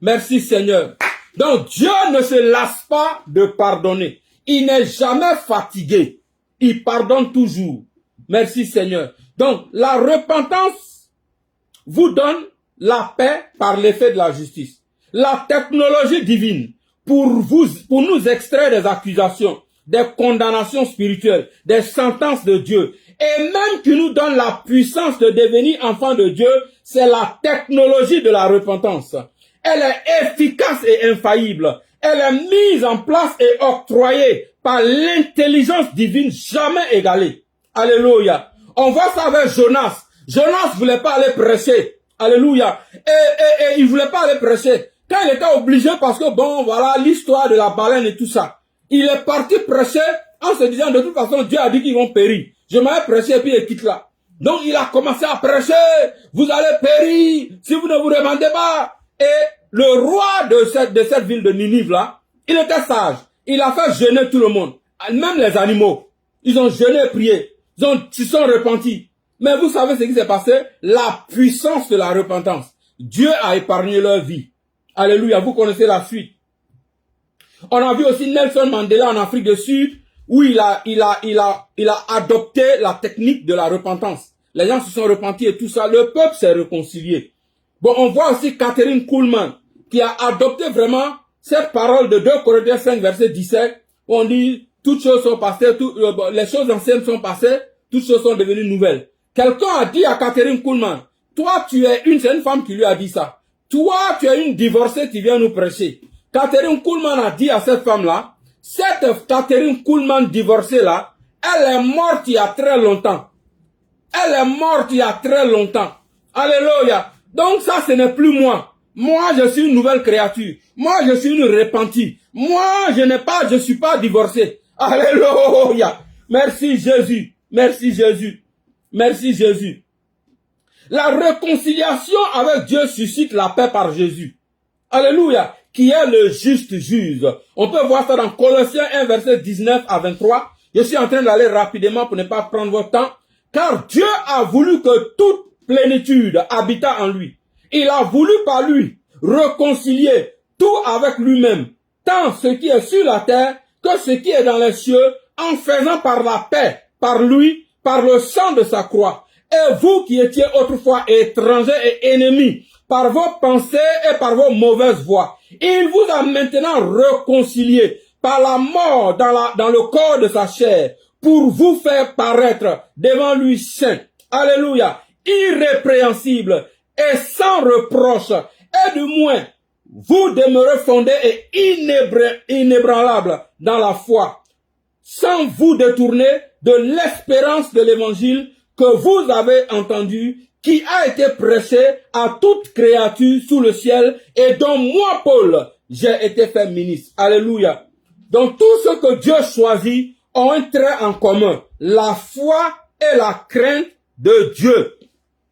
Merci Seigneur. Donc Dieu ne se lasse pas de pardonner. Il n'est jamais fatigué. Il pardonne toujours. Merci Seigneur. Donc la repentance vous donne la paix par l'effet de la justice. La technologie divine pour nous extraire des accusations, des condamnations spirituelles, des sentences de Dieu, et même qui nous donne la puissance de devenir enfant de Dieu, c'est la technologie de la repentance. Elle est efficace et infaillible. Elle est mise en place et octroyée par l'intelligence divine jamais égalée. Alléluia. On voit ça avec Jonas. Jonas voulait pas aller prêcher. Alléluia. Et il voulait pas aller prêcher. Quand il était obligé parce que bon, voilà, l'histoire de la baleine et tout ça. Il est parti prêcher en se disant de toute façon, Dieu a dit qu'ils vont périr. Je m'avais prêché et puis il quitte là. Donc il a commencé à prêcher. Vous allez périr si vous ne vous répandez pas. Et le roi de cette ville de Ninive là, il était sage. Il a fait jeûner tout le monde. Même les animaux. Ils ont jeûné et prié. Ils se sont repentis. Mais vous savez ce qui s'est passé? La puissance de la repentance. Dieu a épargné leur vie. Alléluia, vous connaissez la suite. On a vu aussi Nelson Mandela en Afrique du Sud, où il a adopté la technique de la repentance. Les gens se sont repentis et tout ça. Le peuple s'est réconcilié. Bon, on voit aussi Catherine Kuhlman, qui a adopté vraiment cette parole de 2 Corinthiens 5, verset 17, où on dit, toutes choses sont passées, les choses anciennes sont passées, toutes choses sont devenues nouvelles. Quelqu'un a dit à Catherine Kuhlman, toi c'est une femme qui lui a dit ça. Toi, tu es une divorcée qui vient nous prêcher. Catherine Kuhlman a dit à cette femme-là, cette Catherine Kuhlman divorcée là, elle est morte il y a très longtemps. Elle est morte il y a très longtemps. Alléluia. Donc ça, ce n'est plus moi. Moi, je suis une nouvelle créature. Moi, je suis une repentie. Moi, je suis pas divorcée. Alléluia. Merci Jésus. Merci Jésus. Merci Jésus. La réconciliation avec Dieu suscite la paix par Jésus. Alléluia. Qui est le juste juge. On peut voir ça dans Colossiens 1, verset 19 à 23. Je suis en train d'aller rapidement pour ne pas prendre votre temps. Car Dieu a voulu que toute plénitude habitât en lui. Il a voulu par lui réconcilier tout avec lui-même, tant ce qui est sur la terre que ce qui est dans les cieux, en faisant par la paix, par lui, par le sang de sa croix. Et vous qui étiez autrefois étrangers et ennemis, par vos pensées et par vos mauvaises voies, il vous a maintenant réconciliés par la mort dans le corps de sa chair, pour vous faire paraître devant lui saint, alléluia, irrépréhensible et sans reproche, et du moins, vous demeurez fondés et inébranlables dans la foi, sans vous détourner de l'espérance de l'évangile que vous avez entendu, qui a été prêché à toute créature sous le ciel, et dont moi, Paul, j'ai été fait ministre. Alléluia. Donc tout ce que Dieu choisit ont un trait en commun, la foi et la crainte de Dieu,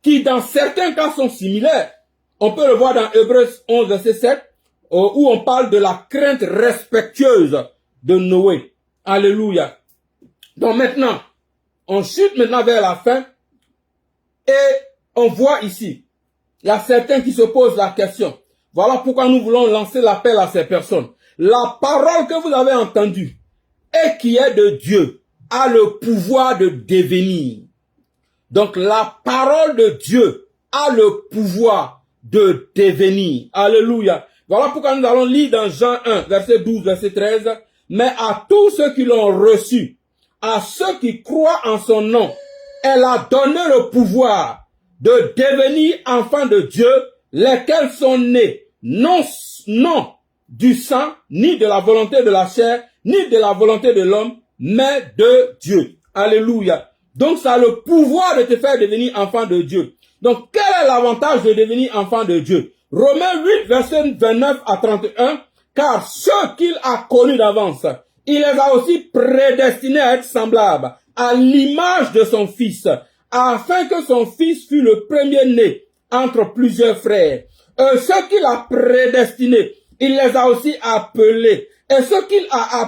qui dans certains cas sont similaires. On peut le voir dans Hébreux 11, verset 7, où on parle de la crainte respectueuse de Noé. Alléluia. Donc maintenant, on chute maintenant vers la fin, et on voit ici, il y a certains qui se posent la question. Voilà pourquoi nous voulons lancer l'appel à ces personnes. La parole que vous avez entendue, et qui est de Dieu, a le pouvoir de devenir. Donc la parole de Dieu a le pouvoir de devenir. Alléluia. Voilà pourquoi nous allons lire dans Jean 1, verset 12, verset 13. Mais à tous ceux qui l'ont reçu, à ceux qui croient en son nom, elle a donné le pouvoir de devenir enfants de Dieu, lesquels sont nés non du sang, ni de la volonté de la chair, ni de la volonté de l'homme, mais de Dieu. Alléluia. Donc ça a le pouvoir de te faire devenir enfant de Dieu. Donc quel est l'avantage de devenir enfant de Dieu? Romains 8, verset 29 à 31, car ceux qu'il a connus d'avance, il les a aussi prédestinés à être semblables à l'image de son Fils, afin que son Fils fût le premier-né entre plusieurs frères. Ceux qu'il a prédestinés, il les a aussi appelés. Et ceux qu'il a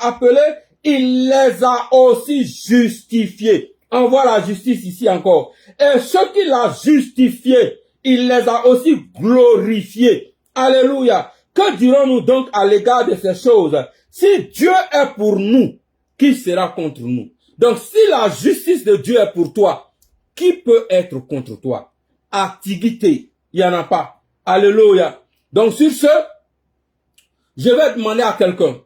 appelés, il les a aussi justifiés. On voit la justice ici encore. Et ceux qu'il a justifiés, il les a aussi glorifiés. Alléluia. Que dirons-nous donc à l'égard de ces choses? Si Dieu est pour nous, qui sera contre nous? Donc si la justice de Dieu est pour toi, qui peut être contre toi? Activité, il n'y en a pas. Alléluia. Donc sur ce, je vais demander à quelqu'un,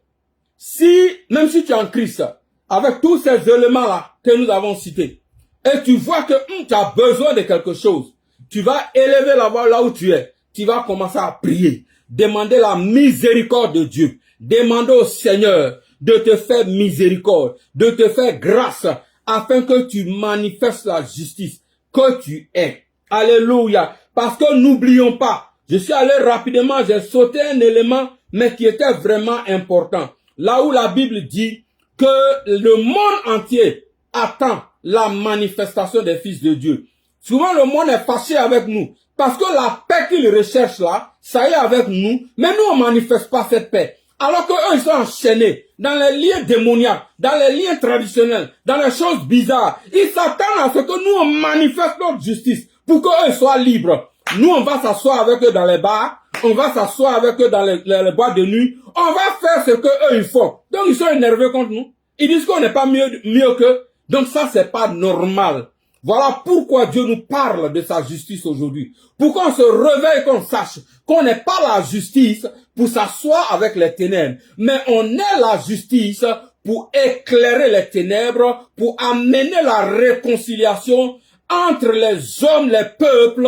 même si tu es en Christ, avec tous ces éléments-là que nous avons cités, et tu vois que tu as besoin de quelque chose, tu vas élever la voix là où tu es, tu vas commencer à prier, demander la miséricorde de Dieu, demander au Seigneur de te faire miséricorde, de te faire grâce, afin que tu manifestes la justice que tu es. Alléluia. Parce que n'oublions pas, je suis allé rapidement, j'ai sauté un élément, mais qui était vraiment important. Là où la Bible dit que le monde entier attend la manifestation des fils de Dieu. Souvent le monde est fâché avec nous, parce que la paix qu'il recherche là, ça y est avec nous, mais nous on manifeste pas cette paix. Alors que eux ils sont enchaînés dans les liens démoniaques, dans les liens traditionnels, dans les choses bizarres. Ils s'attendent à ce que nous on manifeste notre justice pour qu'eux soient libres. Nous on va s'asseoir avec eux dans les bars, on va s'asseoir avec eux dans les boîtes de nuit, on va faire ce que eux ils font. Donc ils sont énervés contre nous. Ils disent qu'on n'est pas mieux qu'eux. Donc ça c'est pas normal. Voilà pourquoi Dieu nous parle de sa justice aujourd'hui. Pour qu'on se réveille, qu'on sache qu'on n'est pas la justice pour s'asseoir avec les ténèbres, mais on est la justice pour éclairer les ténèbres, pour amener la réconciliation entre les hommes, les peuples,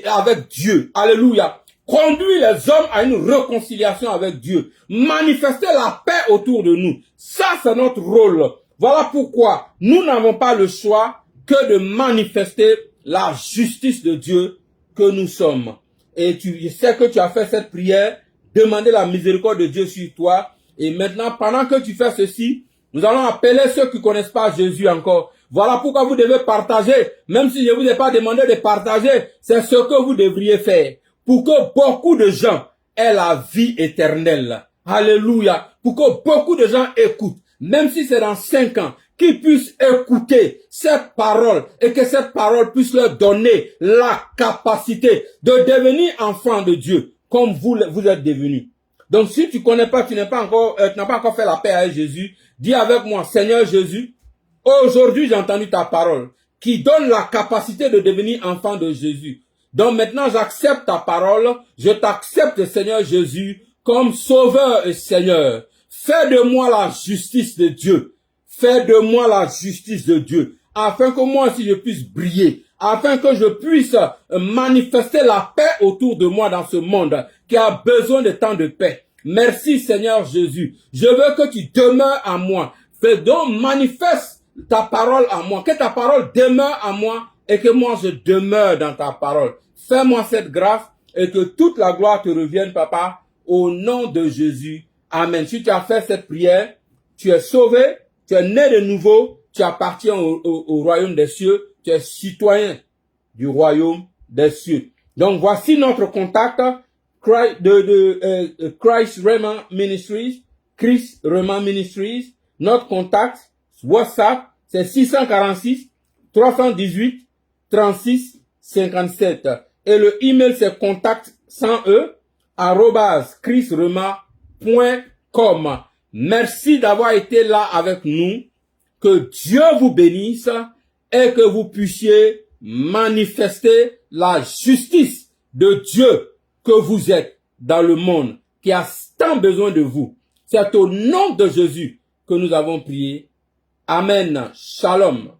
avec Dieu. Alléluia. Conduire les hommes à une réconciliation avec Dieu. Manifester la paix autour de nous. Ça, c'est notre rôle. Voilà pourquoi nous n'avons pas le choix que de manifester la justice de Dieu que nous sommes. Et je sais que tu as fait cette prière, demander la miséricorde de Dieu sur toi. Et maintenant, pendant que tu fais ceci, Nous allons appeler ceux qui connaissent pas Jésus encore. Voilà pourquoi vous devez partager. Même si je vous ai pas demandé de partager, c'est ce que vous devriez faire. Pour que beaucoup de gens aient la vie éternelle. Alléluia. Pour que beaucoup de gens écoutent. Même si c'est dans 5 ans, qu'ils puissent écouter cette parole et que cette parole puisse leur donner la capacité de devenir enfants de Dieu comme vous êtes devenus. Donc si tu connais pas, tu n'as pas encore fait la paix avec Jésus, dis avec moi, Seigneur Jésus, aujourd'hui j'ai entendu ta parole qui donne la capacité de devenir enfant de Jésus. Donc maintenant j'accepte ta parole, je t'accepte Seigneur Jésus comme sauveur et Seigneur. Fais de moi la justice de Dieu. Fais de moi la justice de Dieu, afin que moi aussi je puisse briller, afin que je puisse manifester la paix autour de moi dans ce monde qui a besoin de tant de paix. Merci Seigneur Jésus. Je veux que tu demeures à moi. Fais donc manifeste ta parole à moi, que ta parole demeure à moi et que moi je demeure dans ta parole. Fais-moi cette grâce et que toute la gloire te revienne, Papa, au nom de Jésus. Amen. Si tu as fait cette prière, tu es sauvé. Tu es né de nouveau, tu appartiens au royaume des cieux, tu es citoyen du royaume des cieux. Donc voici notre contact, Christ Rhema Ministries, Chris Rhema Ministries. Notre contact, WhatsApp, c'est 646 318 36 57. Et le email, c'est contact sans e, @chrisrema.com. Merci d'avoir été là avec nous. Que Dieu vous bénisse et que vous puissiez manifester la justice de Dieu que vous êtes dans le monde qui a tant besoin de vous. C'est au nom de Jésus que nous avons prié. Amen. Shalom.